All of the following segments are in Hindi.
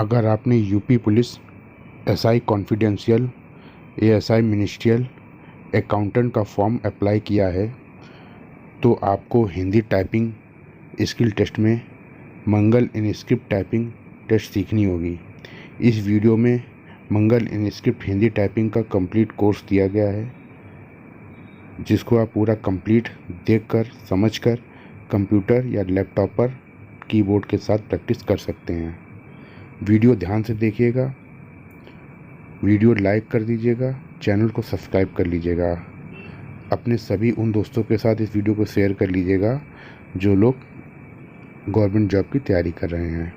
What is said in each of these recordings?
अगर आपने UP police, SI confidential, ASI ministerial, accountant का फॉर्म अप्लाई किया है तो आपको हिंदी टाइपिंग स्किल टेस्ट में मंगल इनस्क्रिप्ट टाइपिंग टेस्ट सीखनी होगी। इस वीडियो में मंगल इनस्क्रिप्ट हिंदी टाइपिंग का कंप्लीट कोर्स दिया गया है, जिसको आप पूरा कंप्लीट देखकर समझकर कंप्यूटर या लैपटॉप पर कीबोर्ड के साथ प्रैक्टिस कर सकते हैं। वीडियो ध्यान से देखिएगा, वीडियो लाइक कर दीजिएगा, चैनल को सब्सक्राइब कर लीजिएगा। अपने सभी उन दोस्तों के साथ इस वीडियो को शेयर कर लीजिएगा जो लोग गवर्नमेंट जॉब की तैयारी कर रहे हैं।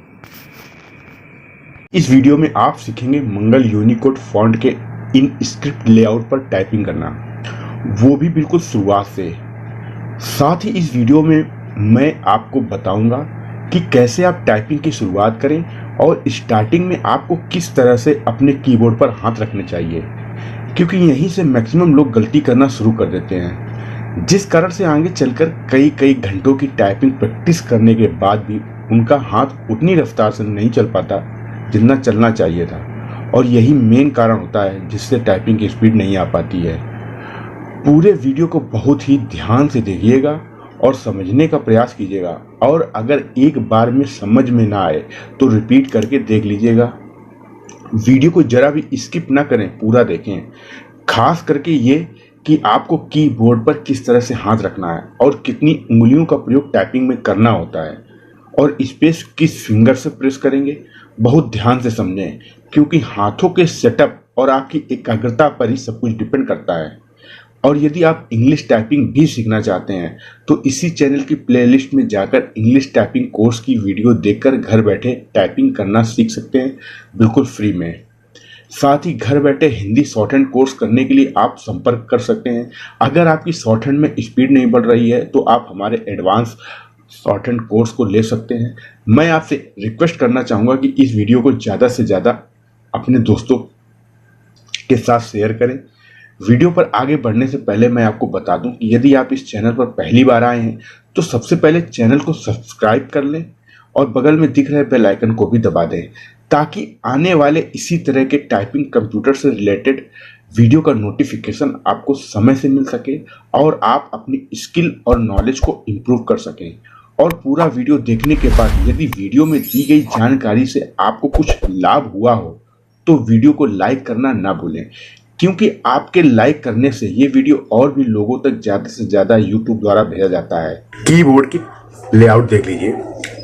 इस वीडियो में आप सीखेंगे मंगल यूनिकोड फॉन्ट के इन स्क्रिप्ट लेआउट पर टाइपिंग करना, वो भी बिल्कुल शुरुआत से। साथ ही इस वीडियो में मैं आपको बताऊंगा कि कैसे आप टाइपिंग की शुरुआत करें और स्टार्टिंग में आपको किस तरह से अपने कीबोर्ड पर हाथ रखने चाहिए, क्योंकि यहीं से मैक्सिमम लोग गलती करना शुरू कर देते हैं, जिस कारण से आगे चलकर कई घंटों की टाइपिंग प्रैक्टिस करने के बाद भी उनका हाथ उतनी रफ्तार से नहीं चल पाता जितना चलना चाहिए था, और यही मेन कारण होता है जिससे टाइपिंग की स्पीड नहीं आ पाती है। पूरे वीडियो को बहुत ही ध्यान से देखिएगा और समझने का प्रयास कीजिएगा, और अगर एक बार में समझ में ना आए तो रिपीट करके देख लीजिएगा। वीडियो को जरा भी स्किप ना करें, पूरा देखें। खास करके ये कि आपको कीबोर्ड पर किस तरह से हाथ रखना है और कितनी उंगलियों का प्रयोग टाइपिंग में करना होता है, और स्पेस किस फिंगर से प्रेस करेंगे, बहुत ध्यान से समझें, क्योंकि हाथों के सेटअप और आपकी एकाग्रता पर ही सब कुछ डिपेंड करता है। और यदि आप इंग्लिश टाइपिंग भी सीखना चाहते हैं तो इसी चैनल की प्लेलिस्ट में जाकर इंग्लिश टाइपिंग कोर्स की वीडियो देखकर घर बैठे टाइपिंग करना सीख सकते हैं, बिल्कुल फ्री में। साथ ही घर बैठे हिंदी शॉर्ट हैंड कोर्स करने के लिए आप संपर्क कर सकते हैं। अगर आपकी शॉर्ट हैंड में स्पीड नहीं बढ़ रही है तो आप हमारे एडवांस शॉर्ट हैंड कोर्स को ले सकते हैं। मैं आपसे रिक्वेस्ट करना चाहूँगा कि इस वीडियो को ज़्यादा से ज़्यादा अपने दोस्तों के साथ शेयर करें। वीडियो पर आगे बढ़ने से पहले मैं आपको बता दूं कि यदि आप इस चैनल पर पहली बार आए हैं तो सबसे पहले चैनल को सब्सक्राइब कर लें और बगल में दिख रहे बेल आइकन को भी दबा दें, ताकि आने वाले इसी तरह के टाइपिंग कंप्यूटर से रिलेटेड वीडियो का नोटिफिकेशन आपको समय से मिल सके और आप अपनी स्किल और नॉलेज को इम्प्रूव कर सकें। और पूरा वीडियो देखने के बाद यदि वीडियो में दी गई जानकारी से आपको कुछ लाभ हुआ हो तो वीडियो को लाइक करना ना भूलें, क्योंकि आपके लाइक करने से ये वीडियो और भी लोगों तक ज़्यादा से ज़्यादा यूट्यूब द्वारा भेजा जाता है। कीबोर्ड की लेआउट देख लीजिए।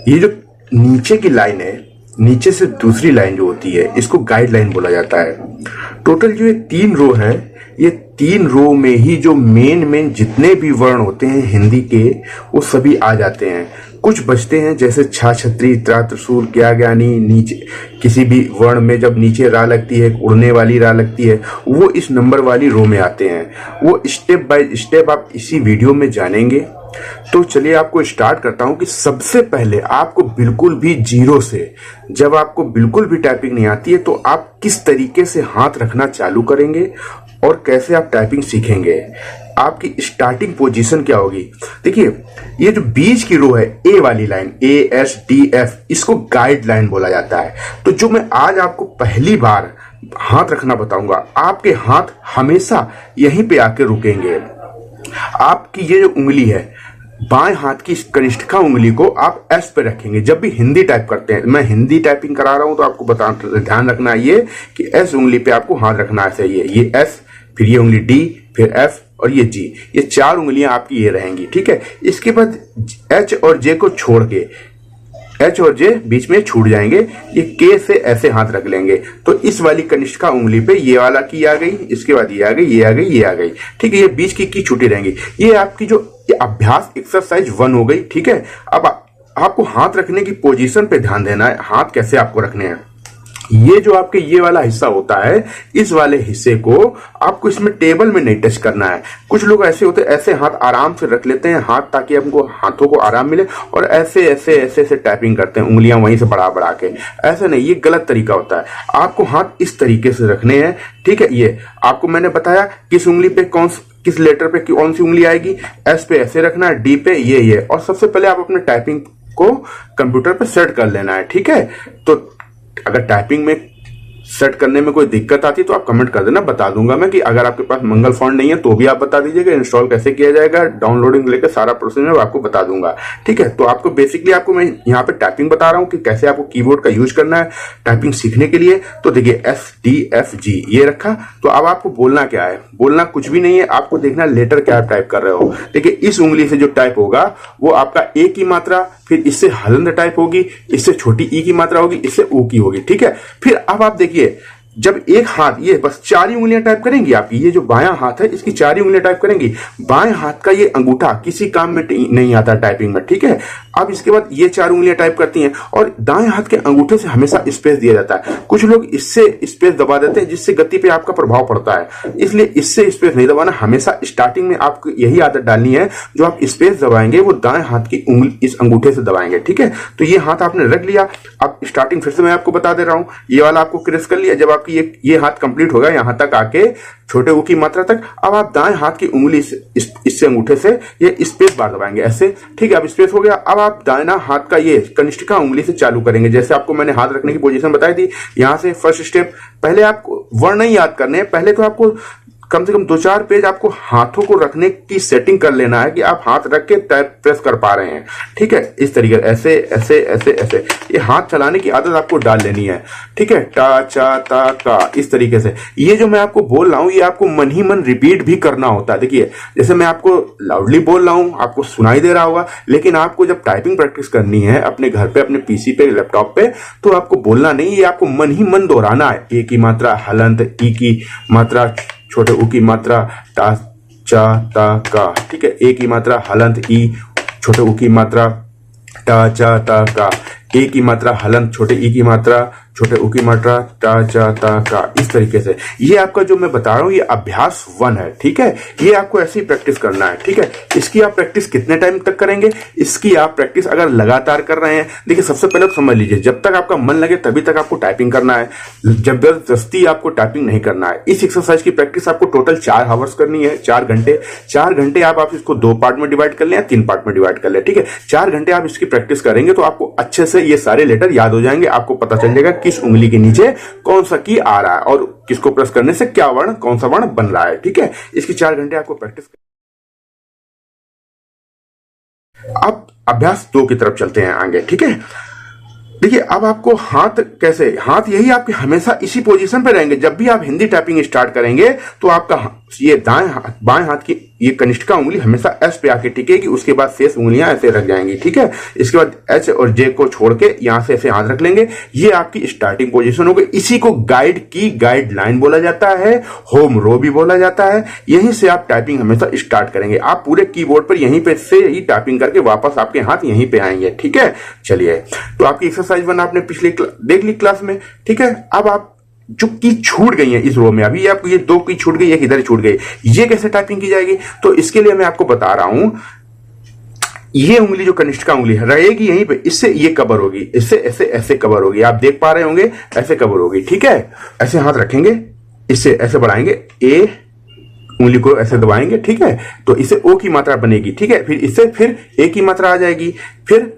ये जो नीचे की लाइन है, नीचे से दूसरी लाइन जो होती है, इसको गाइडलाइन बोला जाता है। टोटल जो ये 3 रो है, ये 3 रो में ही जो मेन जितने भी वर्ण होते हैं हिंदी के, वो सभी आ जाते हैं। कुछ बचते हैं जैसे छा, छतरी, त्रा, त्रिशूल, क्या, ज्ञानी। नीचे किसी भी वर्ण में जब नीचे रा लगती है, उड़ने वाली रा लगती है, वो इस नंबर वाली रो में आते हैं। वो स्टेप बाय स्टेप आप इसी वीडियो में जानेंगे। तो चलिए आपको स्टार्ट करता हूं कि सबसे पहले आपको बिल्कुल भी जीरो से, जब आपको बिल्कुल भी टाइपिंग नहीं आती है, तो आप किस तरीके से हाथ रखना चालू करेंगे और कैसे आप टाइपिंग सीखेंगे। आपकी स्टार्टिंग पोजीशन क्या होगी। देखिए, ये जो बीच की रो है, ए वाली लाइन, ASDF, इसको गाइड लाइन बोला जाता है। तो जो मैं आज आपको पहली बार हाथ रखना बताऊंगा, आपके हाथ हमेशा यहीं पे आके रुकेंगे। आपकी ये जो उंगली है, बाएं हाथ की कनिष्ठिका उंगली को आप एस पे रखेंगे जब भी हिंदी टाइप करते हैं। मैं हिंदी टाइपिंग करा रहा हूं तो आपको ध्यान रखना है ये कि एस उंगली पे आपको हाथ रखना है। ये एस, फिर ये उंगली डी, फिर एफ और ये जी, ये 4 उंगलियां आपकी ये रहेंगी, ठीक है। इसके बाद एच और जे को छोड़ के, एच और जे बीच में छूट जाएंगे, ये के से ऐसे हाथ रख लेंगे। तो इस वाली कनिष्ठिका उंगली पे ये वाला की आ गई, इसके बाद ये आ गई, ये आ गई, ये आ गई, ठीक है। ये बीच की छूटी रहेंगी। ये आपकी जो अभ्यास एक्सरसाइज 1 हो गई, ठीक है। अब आपको हाथ रखने की पोजीशन पे ध्यान देना है, हाथ कैसे आपको रखने हैं। ये जो आपके ये वाला हिस्सा होता है, इस वाले हिस्से को आपको इसमें टेबल में नहीं टच करना है। कुछ लोग ऐसे होते हैं, ऐसे हाथ आराम से रख लेते हैं हाथ, ताकि हमको हाथों को आराम मिले, और ऐसे ऐसे ऐसे ऐसे टाइपिंग करते हैं, उंगलियां वहीं से बढ़ा बढ़ा के। ऐसा नहीं, ये गलत तरीका होता है। आपको हाथ इस तरीके से रखने हैं, ठीक है। ये आपको मैंने बताया किस उंगली पे किस लेटर पे कौन सी उंगली आएगी। एस पे ऐसे रखना है, डी पे ये, और सबसे पहले आप अपने टाइपिंग को कंप्यूटर पे सेट कर लेना है, ठीक है। तो अगर टाइपिंग में सेट करने में कोई दिक्कत आती तो आप कमेंट कर देना, बता दूंगा मैं कि अगर आपके पास मंगल फॉन्ट नहीं है तो भी आप बता दीजिएगा, इंस्टॉल कैसे किया जाएगा, डाउनलोडिंग लेकर सारा प्रोसेस मैं आपको बता दूंगा। ठीक है, तो आपको बेसिकली आपको मैं यहाँ पे टाइपिंग बता रहा हूँ कि कैसे आपको कीबोर्ड का यूज करना है टाइपिंग सीखने के लिए। तो देखिए SDFG ये रखा, तो अब आपको बोलना क्या है, बोलना कुछ भी नहीं है, आपको देखना लेटर क्या टाइप कर रहे हो। देखिए इस उंगली से जो टाइप होगा वो आपका ए की मात्रा, फिर इससे हलंत टाइप होगी, इससे छोटी ई की मात्रा होगी, इससे ओ की होगी। ठीक है, फिर अब आप देखिए जब एक हाथ, ये बस 4 ही उंगलियां टाइप करेंगी आपकी, ये जो बायां हाथ है इसकी 4 ही उंगलियां टाइप करेंगी, बाएं हाथ का ये अंगूठा किसी काम में नहीं आता टाइपिंग में। ठीक है, अब इसके बाद ये 4 उंगलियां टाइप करती हैं और दाएं हाथ के अंगूठे से हमेशा स्पेस दिया जाता है। कुछ लोग इससे स्पेस दबा देते हैं जिससे गति पे आपका प्रभाव पड़ता है, इसलिए इससे स्पेस नहीं दबाना। हमेशा स्टार्टिंग में आपको यही आदत डालनी है, जो आप स्पेस दबाएंगे वो दाएं हाथ की उंगली इस अंगूठे से दबाएंगे। ठीक है, तो ये हाथ आपने रख लिया। अब स्टार्टिंग फिर से मैं आपको बता दे रहा हूं, ये वाला आपको क्रेस कर लिया। जब आपकी ये हाथ कंप्लीट होगा यहां तक आके छोटे ऊ की मात्रा तक, अब आप दाएं हाथ की उंगली इससे अंगूठे से ये स्पेस बार दबाएंगे ऐसे। ठीक है, अब स्पेस हो गया। अब आप दाहिना हाथ का ये कनिष्ठिका उंगली से चालू करेंगे, जैसे आपको मैंने हाथ रखने की पोजीशन बताई थी। यहां से फर्स्ट स्टेप, पहले आपको वर्ण नहीं याद करने हैं, पहले तो आपको कम से कम 2-4 पेज आपको हाथों को रखने की सेटिंग कर लेना है कि आप हाथ रख के टाइप प्रेस कर पा रहे हैं। ठीक है, इस तरीके ऐसे ऐसे ऐसे ऐसे ये हाथ चलाने की आदत आपको डाल लेनी है। ठीक है, टा चा ता का, इस तरीके से। ये जो मैं आपको बोल रहा हूं ये आपको मन ही मन रिपीट भी करना होता है। देखिए जैसे मैं आपको लाउडली बोल रहा हूं, आपको सुनाई दे रहा होगा, लेकिन आपको जब टाइपिंग प्रैक्टिस करनी है अपने घर पे, अपने पीसी पे, लैपटॉप पे, तो आपको बोलना नहीं, ये आपको मन ही मन दोहराना है। ए की मात्रा हलंत, ई की मात्रा छोटे ऊ की मात्रा टा चा ता का। ठीक है, ए की मात्रा हलंत, ई छोटे ऊ की मात्रा टा चा ता का, ए की मात्रा हलंत, छोटे ई की मात्रा छोटे ऊ की मात्रा टा चा ता का, इस तरीके से। ये आपका जो मैं बता रहा हूं ये अभ्यास 1 है। ठीक है, ये आपको ऐसे ही प्रैक्टिस करना है। ठीक है, इसकी आप प्रैक्टिस कितने टाइम तक करेंगे, इसकी आप प्रैक्टिस अगर लगातार कर रहे हैं, देखिए सबसे पहले तो समझ लीजिए जब तक आपका मन लगे तभी तक आपको टाइपिंग करना है, जबरदस्ती आपको टाइपिंग नहीं करना है। इस एक्सरसाइज की प्रैक्टिस आपको टोटल 4 आवर्स करनी है, 4 घंटे। 4 घंटे आप इसको 2 पार्ट में डिवाइड कर लें या 3 पार्ट में डिवाइड कर लें। ठीक है, 4 घंटे आप इसकी प्रैक्टिस करेंगे तो आपको अच्छे से ये सारे लेटर याद हो जाएंगे, आपको पता चल जाएगा किस उंगली के नीचे कौन सा की आ रहा है और किसको प्रेस करने से क्या वर्ण, कौन सा वर्ण बन रहा है। ठीक है, इसकी 4 घंटे आपको प्रैक्टिस। अब अभ्यास 2 की तरफ चलते हैं आगे। ठीक है, देखिए अब आपको हाथ कैसे, हाथ यही आपके हमेशा इसी पोजीशन पे रहेंगे। जब भी आप हिंदी टाइपिंग स्टार्ट करेंगे तो आपका ये बाएं हाथ की ये कनिष्ठिका उंगली हमेशा एस पे आके टिकेगी, उसके बाद शेष उंगलियां ऐसे रख जाएंगी। ठीक है, इसके बाद एच और जे को छोड़ के यहां से ऐसे हाथ रख लेंगे, ये आपकी स्टार्टिंग पोजीशन हो गई। इसी को गाइडलाइन बोला जाता है, होम रो भी बोला जाता है। यहीं से आप टाइपिंग हमेशा स्टार्ट करेंगे, आप पूरे कीबोर्ड पर यहीं पे से ही टाइपिंग करके वापस आपके हाथ यहीं पे आएंगे। ठीक है, चलिए तो आपकी एक्सरसाइज 1 आपने पिछले देख ली क्लास में। ठीक है, अब आप जो की छूट गई है इस रो में, अभी आपको ये 2 की छूट गई, एक इधर छूट गई, ये कैसे टाइपिंग की जाएगी, तो इसके लिए मैं आपको बता रहा हूं। ये उंगली जो कनिष्ठिका उंगली है रहेगी यहीं पे, इससे ये कवर होगी, इससे ऐसे ऐसे कवर होगी, आप देख पा रहे होंगे ऐसे कवर होगी। ठीक है, ऐसे हाथ रखेंगे, इससे ऐसे बढ़ाएंगे, ए उंगली को ऐसे दबाएंगे। ठीक है, तो इससे ओ की मात्रा बनेगी। ठीक है, फिर इससे फिर ए की मात्रा आ जाएगी, फिर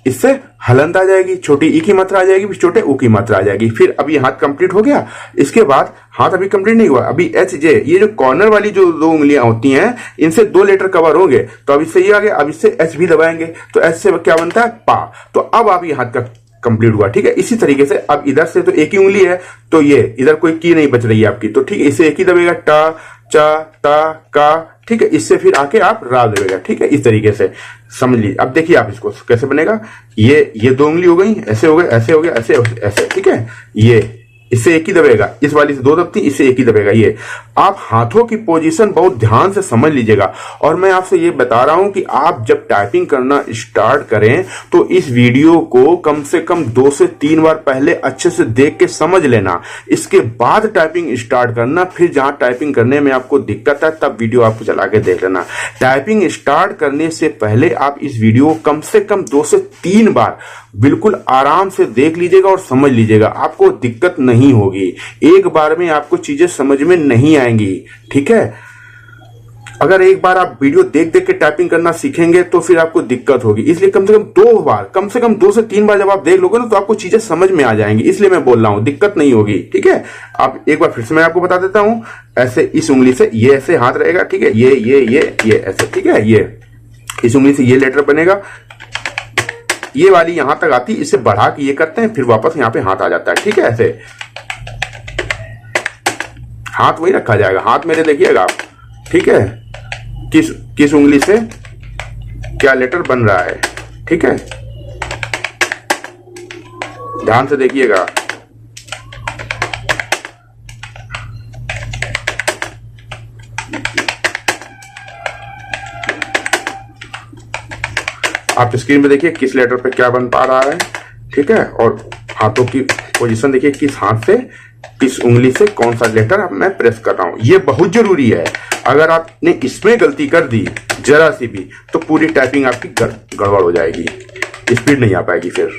इससे हलंत आ जाएगी, छोटी ई की मात्रा आ जाएगी, फिर छोटे ऊ की मात्रा आ जाएगी। फिर अब ये हाथ कंप्लीट हो गया। इसके बाद हाथ अभी कंप्लीट नहीं हुआ, अभी एच जे, ये जो कॉर्नर वाली जो 2 उंगलियां होती हैं इनसे 2 लेटर कवर होंगे, तो अब इससे ये आ गया, अब इससे एच भी दबाएंगे, तो एच से क्या बनता है पा। तो अब आप ये हाथ का कंप्लीट हुआ। ठीक है, इसी तरीके से अब इधर से तो एक ही उंगली है, तो ये इधर कोई की नहीं बच रही है आपकी, तो ठीक है, इसे एक ही दबेगा, टा चा ता का। ठीक है, इससे फिर आके आप रा देगा। ठीक है, इस तरीके से समझ लीजिए। अब देखिए आप इसको कैसे बनेगा, ये 2 उंगली हो गई, ऐसे हो गए, ऐसे हो गया, ऐसे ऐसे। ठीक है, ये इससे एक ही दबेगा, इस वाली से 2 दबती, इससे एक ही दबेगा। ये आप हाथों की पोजीशन बहुत ध्यान से समझ लीजिएगा। और मैं आपसे ये बता रहा हूं कि आप जब टाइपिंग करना स्टार्ट करें तो इस वीडियो को कम से कम 2 से 3 बार पहले अच्छे से देख के समझ लेना, इसके बाद टाइपिंग स्टार्ट करना। फिर जहां टाइपिंग करने में आपको दिक्कत है तब वीडियो आपको चला के देख लेना। टाइपिंग स्टार्ट करने से पहले आप इस वीडियो को कम से कम 2 से 3 बार बिल्कुल आराम से देख लीजिएगा और समझ लीजिएगा, आपको दिक्कत नहीं होगी। एक बार में आपको चीजें समझ में नहीं आएंगी। ठीक है, अगर एक बार आप वीडियो देख देख के टाइपिंग करना सीखेंगे तो फिर आपको दिक्कत होगी। इसलिए कम से कम 2 बार, कम से कम 2 से 3 बार जब आप देख लोगे ना तो आपको चीजें समझ में आ जाएंगी। इसलिए मैं बोल रहा हूं, दिक्कत नहीं होगी। ठीक है, आप एक बार फिर से मैं आपको बता देता हूं। ऐसे इस उंगली से ये ऐसे हाथ रहेगा। ठीक है, ये ऐसे। ठीक है, ये इस उंगली से ये लेटर बनेगा, ये वाली यहां तक आती, इसे बढ़ा के ये करते हैं, फिर वापस यहां पे हाथ आ जाता है। ठीक है, ऐसे हाथ वही रखा जाएगा। हाथ मेरे देखिएगा आप। ठीक है, किस उंगली से क्या लेटर बन रहा है। ठीक है, ध्यान से देखिएगा। आप स्क्रीन पे देखिए किस लेटर पे क्या बन पा रहा है। ठीक है, और हाथों की पोजीशन देखिए, किस हाथ से किस उंगली से कौन सा लेटर अब मैं प्रेस कर रहा हूं। ये बहुत जरूरी है। अगर आपने इसमें गलती कर दी जरा सी भी तो पूरी टाइपिंग आपकी गड़बड़ हो जाएगी, स्पीड नहीं आ पाएगी फिर।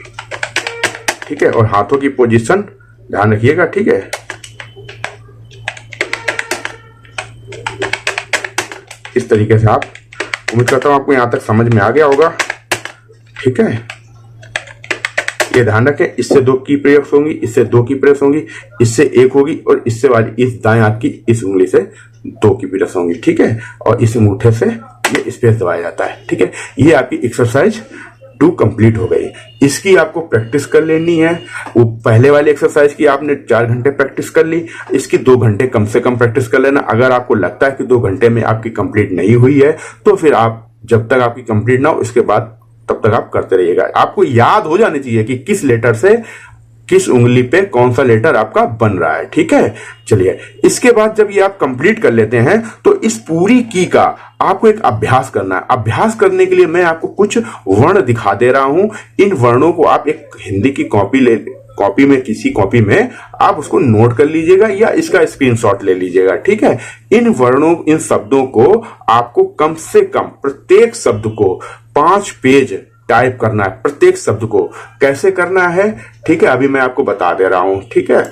ठीक है, और हाथों की पोजीशन ध्यान रखिएगा। ठीक है, इस तरीके से आप, उम्मीद करता हूं आपको यहां तक समझ में आ गया होगा। ठीक है, ये ध्यान रखें, इससे 2 की प्रेस होंगी, इससे 2 की प्रेस होंगी, इससे 1 होगी, और इससे वाली इस दाएं हाथ की इस उंगली से 2 की प्रेस होंगी। ठीक है, और इस अंगूठे से ये स्पेस दबाया जाता है। ठीक है, ये आपकी एक्सरसाइज 2 कंप्लीट हो गई। इसकी आपको प्रैक्टिस कर लेनी है। वो पहले वाली एक्सरसाइज की आपने 4 घंटे प्रैक्टिस कर ली, इसकी 2 घंटे कम से कम प्रैक्टिस कर लेना। अगर आपको लगता है कि 2 घंटे में आपकी कंप्लीट नहीं हुई है तो फिर आप जब तक आपकी कंप्लीट ना हो इसके बाद तब तक आप करते रहिएगा। आपको याद हो जानी चाहिए कि किस लेटर से किस उंगली पे कौन सा लेटर आपका बन रहा है। ठीक है, चलिए इसके बाद जब ये आप कंप्लीट कर लेते हैं तो इस पूरी की का आपको एक अभ्यास करना है। अभ्यास करने के लिए मैं आपको कुछ वर्ण दिखा दे रहा हूं। इन वर्णों को आप एक हिंदी की कॉपी में किसी कॉपी में आप उसको नोट कर लीजिएगा या इसका स्क्रीनशॉट ले लीजिएगा। ठीक है, इन शब्दों को आपको कम से कम प्रत्येक शब्द को 5 पेज टाइप करना है। प्रत्येक शब्द को कैसे करना है, ठीक है, अभी मैं आपको बता दे रहा हूं। ठीक है,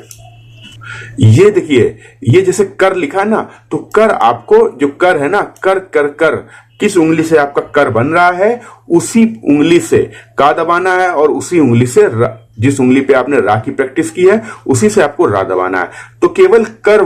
ये देखिए, ये जैसे कर लिखा है ना, तो कर आपको जो कर है ना, कर किस उंगली से आपका कर बन रहा है उसी उंगली से का दबाना है, और उसी उंगली से जिस उंगली पे आपने रा की प्रैक्टिस की है उसी से आपको रा दबाना है। तो केवल कर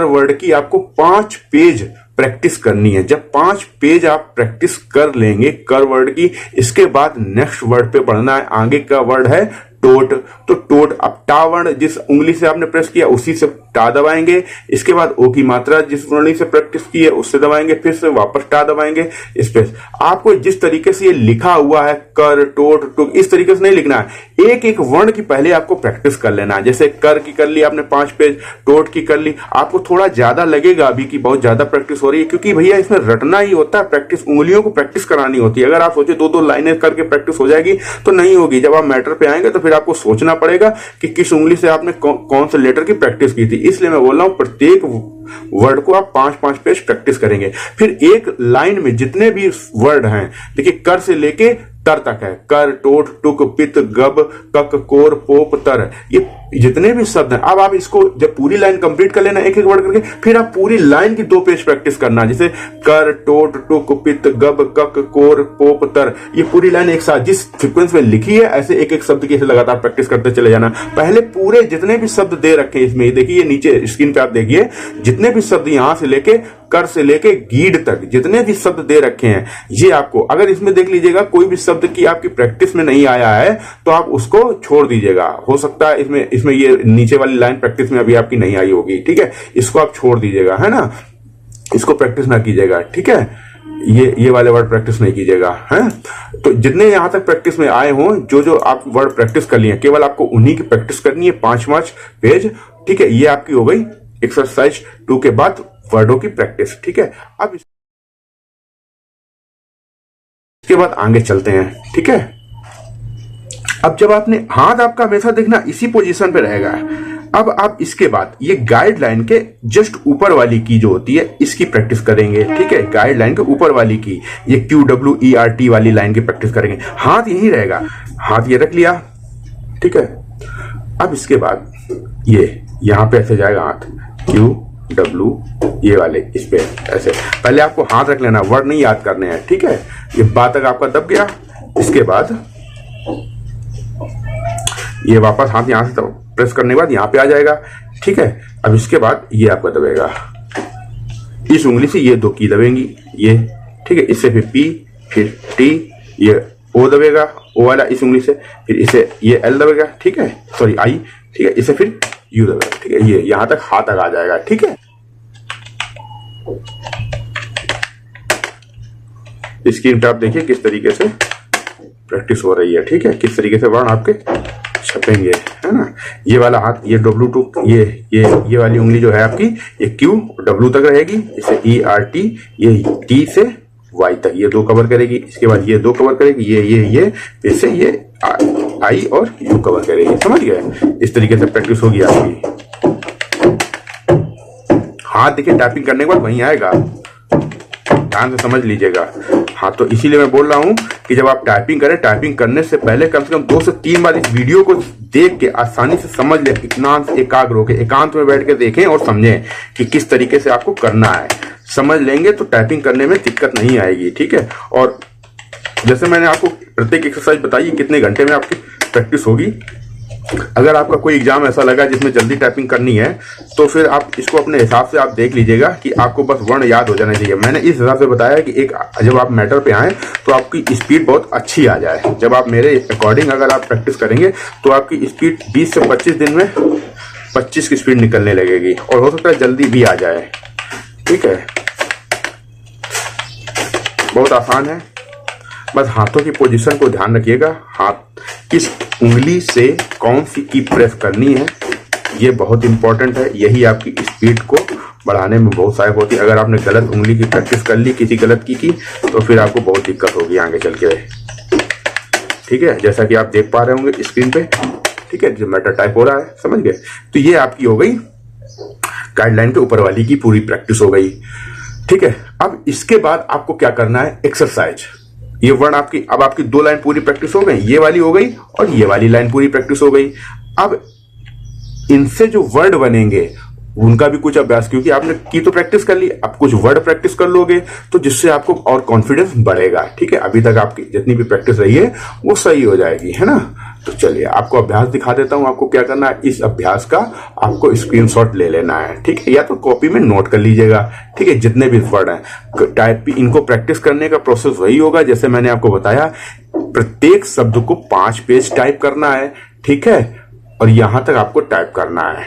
वर्ड की आपको 5 पेज प्रैक्टिस करनी है। जब 5 पेज आप प्रैक्टिस कर लेंगे कर वर्ड की, इसके बाद नेक्स्ट वर्ड पे बढ़ना है। आगे का वर्ड है टोट, तो टोट, अब टा वर्ण जिस उंगली से आपने प्रेस किया उसी से टा दबाएंगे। इसके बाद ओ की मात्रा जिस उंगली से प्रैक्टिस की है उससे दबाएंगे, फिर से वापस टा दबाएंगे। स्पेस आपको जिस तरीके से ये लिखा हुआ है कर टोट टुक, इस तरीके से नहीं लिखना है। एक एक वर्ण की पहले आपको प्रैक्टिस कर लेना है। जैसे कर की कर ली आपने 5 पेज, टोट की कर ली। आपको थोड़ा ज्यादा लगेगा अभी कि बहुत ज्यादा प्रैक्टिस हो रही है, क्योंकि भैया इसमें रटना ही होता है, प्रैक्टिस उंगलियों को प्रैक्टिस करानी होती है। अगर आप सोचे 2-2 लाइनें करके प्रैक्टिस हो जाएगी तो नहीं होगी। जब आप मैटर पे आएंगे तो फिर आपको सोचना पड़ेगा कि किस उंगली से आपने कौन से लेटर की प्रैक्टिस की थी। इसलिए मैं बोल रहा हूं प्रत्येक वर्ड को आप 5-5 पेज प्रैक्टिस करेंगे। फिर एक लाइन में जितने भी वर्ड हैं, देखिए कर से लेके तर तक है, कर टोट टुक पित गब कक कोर पोप तर, ये जितने भी शब्द हैं। अब आप इसको जब पूरी लाइन कंप्लीट कर लेना एक एक वर्ड करके, फिर आप पूरी लाइन की 2 पेज प्रैक्टिस करना। जैसे कर टोट टुक पित गब कक कोर पोप तर, ये पूरी लाइन एक साथ जिस सीक्वेंस में लिखी है ऐसे एक एक शब्द की लगातार प्रैक्टिस करते चले जाना। पहले पूरे जितने भी शब्द दे रखे हैं इसमें, देखिए नीचे स्क्रीन पे आप देखिए, जितने भी शब्द यहां से लेके कर से लेके गीड तक जितने भी शब्द दे रखे हैं, ये आपको अगर इसमें देख लीजिएगा कोई भी शब्द की आपकी प्रैक्टिस में नहीं आया है तो आप उसको छोड़ दीजिएगा। हो सकता है इसमें ये नीचे वाली लाइन प्रैक्टिस में अभी आपकी नहीं आई होगी। ठीक है, इसको आप छोड़ दीजिएगा, है ना, इसको प्रैक्टिस ना कीजिएगा। ठीक है, ये वाले वर्ड प्रैक्टिस नहीं कीजिएगा, है। तो जितने यहां तक प्रैक्टिस में आए हों, जो आप वर्ड प्रैक्टिस कर लिए, केवल आपको उन्हीं की प्रैक्टिस करनी है, 5-5 पेज। ठीक है, ये आपकी हो गई एक्सरसाइज 2 के बाद वर्डों की प्रैक्टिस। ठीक है, अब इसके बाद आगे चलते हैं। ठीक है, अब जब आपने हाथ आपका हमेशा देखना इसी पोजीशन पे रहेगा। अब आप इसके बाद ये गाइडलाइन के जस्ट ऊपर वाली की जो होती है इसकी प्रैक्टिस करेंगे। ठीक है, गाइडलाइन के ऊपर वाली की, ये QWERT वाली लाइन की प्रैक्टिस करेंगे। हाथ यही रहेगा, हाथ ये रख लिया। ठीक है, अब इसके बाद ये यहां पे ऐसे जाएगा हाथ, W, ये वाले इस पे ऐसे पहले आपको हाथ रख लेना, वर्ड नहीं याद करने हैं, ठीक है। ये बात तक आपका दब गया, इसके बाद ये वापस हाथ यहां से प्रेस करने के बाद यहाँ पे आ जाएगा, ठीक है। अब इसके बाद ये आपका दबेगा, इस उंगली से ये 2 की दबेंगी ये, ठीक है। इससे फिर P, फिर T, ये O दबेगा, O वाला इस उंगली से, फिर इसे ये L दबेगा, ठीक है, सॉरी I, ठीक है। इसे फिर U दबेगा, ठीक है। ये यहां तक हाथ तक आ जाएगा, ठीक है। स्क्रीन पे आप देखिए किस तरीके से प्रैक्टिस हो रही है, ठीक है। किस तरीके से वर्ण आपके छपेंगे, है ना। ये वाला हाथ, ये W2, ये वाली उंगली जो है आपकी, ये Q W तक रहेगी, इसे E R T, ये T से Y तक ये 2 कवर करेगी, इसके बाद ये 2 कवर करेगी, ये फिर से ये I और U कवर करेगी, समझ गए। इस तरीके से प्रैक्टिस होगी आपकी। हाथ देखिए टाइपिंग करने के बाद वहीं आएगा, ध्यान से समझ लीजिएगा। हाँ, तो इसीलिए मैं बोल रहा हूं कि जब आप टाइपिंग करें, टाइपिंग करने से पहले कम से कम 2 से 3 बार इस वीडियो को देख के आसानी से समझ लें, इत्मीनान से एकाग्र होकर एकांत में बैठ के देखें और समझें कि किस तरीके से आपको करना है। समझ लेंगे तो टाइपिंग करने में दिक्कत नहीं आएगी, ठीक है। और जैसे मैंने आपको प्रत्येक एक्सरसाइज बताई कितने घंटे में आपकी प्रैक्टिस होगी। अगर आपका कोई एग्जाम ऐसा लगा जिसमें जल्दी टाइपिंग करनी है, तो फिर आप इसको अपने हिसाब से आप देख लीजिएगा कि आपको बस वर्ण याद हो जाना चाहिए। मैंने इस हिसाब से बताया कि जब आप मैटर पे आए तो आपकी स्पीड बहुत अच्छी आ जाए। जब आप मेरे अकॉर्डिंग अगर आप प्रैक्टिस करेंगे तो आपकी स्पीड 20 से 25 दिन में 25 की स्पीड निकलने लगेगी, और हो सकता है जल्दी भी आ जाए, ठीक है। बहुत आसान है, बस हाथों की पोजीशन को ध्यान रखिएगा। हाथ किस उंगली से कौन सी की प्रेस करनी है, ये बहुत इंपॉर्टेंट है। यही आपकी स्पीड को बढ़ाने में बहुत सहायक होती है। अगर आपने गलत उंगली की प्रैक्टिस कर ली, किसी गलत की तो फिर आपको बहुत दिक्कत होगी आगे चल के, ठीक है। जैसा कि आप देख पा रहे होंगे स्क्रीन पे, ठीक है, जो मैटर टाइप हो रहा है, समझ गए। तो ये आपकी हो गई गाइडलाइन के ऊपर वाली की पूरी प्रैक्टिस हो गई, ठीक है। अब इसके बाद आपको क्या करना है, एक्सरसाइज। ये वर्ण आपकी, अब आपकी 2 लाइन पूरी प्रैक्टिस हो गई, ये वाली हो गई और ये वाली लाइन पूरी प्रैक्टिस हो गई। अब इनसे जो वर्ड बनेंगे उनका भी कुछ अभ्यास, क्योंकि आपने की तो प्रैक्टिस कर ली, अब कुछ वर्ड प्रैक्टिस कर लोगे तो जिससे आपको और कॉन्फिडेंस बढ़ेगा, ठीक है। अभी तक आपकी जितनी भी प्रैक्टिस रही है वो सही हो जाएगी, है ना। तो चलिए आपको अभ्यास दिखा देता हूं। आपको क्या करना है, इस अभ्यास का आपको स्क्रीनशॉट ले लेना है, ठीक है, या तो कॉपी में नोट कर लीजिएगा, ठीक है। जितने भी वर्ड हैं टाइप, इनको प्रैक्टिस करने का प्रोसेस वही होगा जैसे मैंने आपको बताया। प्रत्येक शब्द को 5 पेज टाइप करना है, ठीक है, और यहां तक आपको टाइप करना है,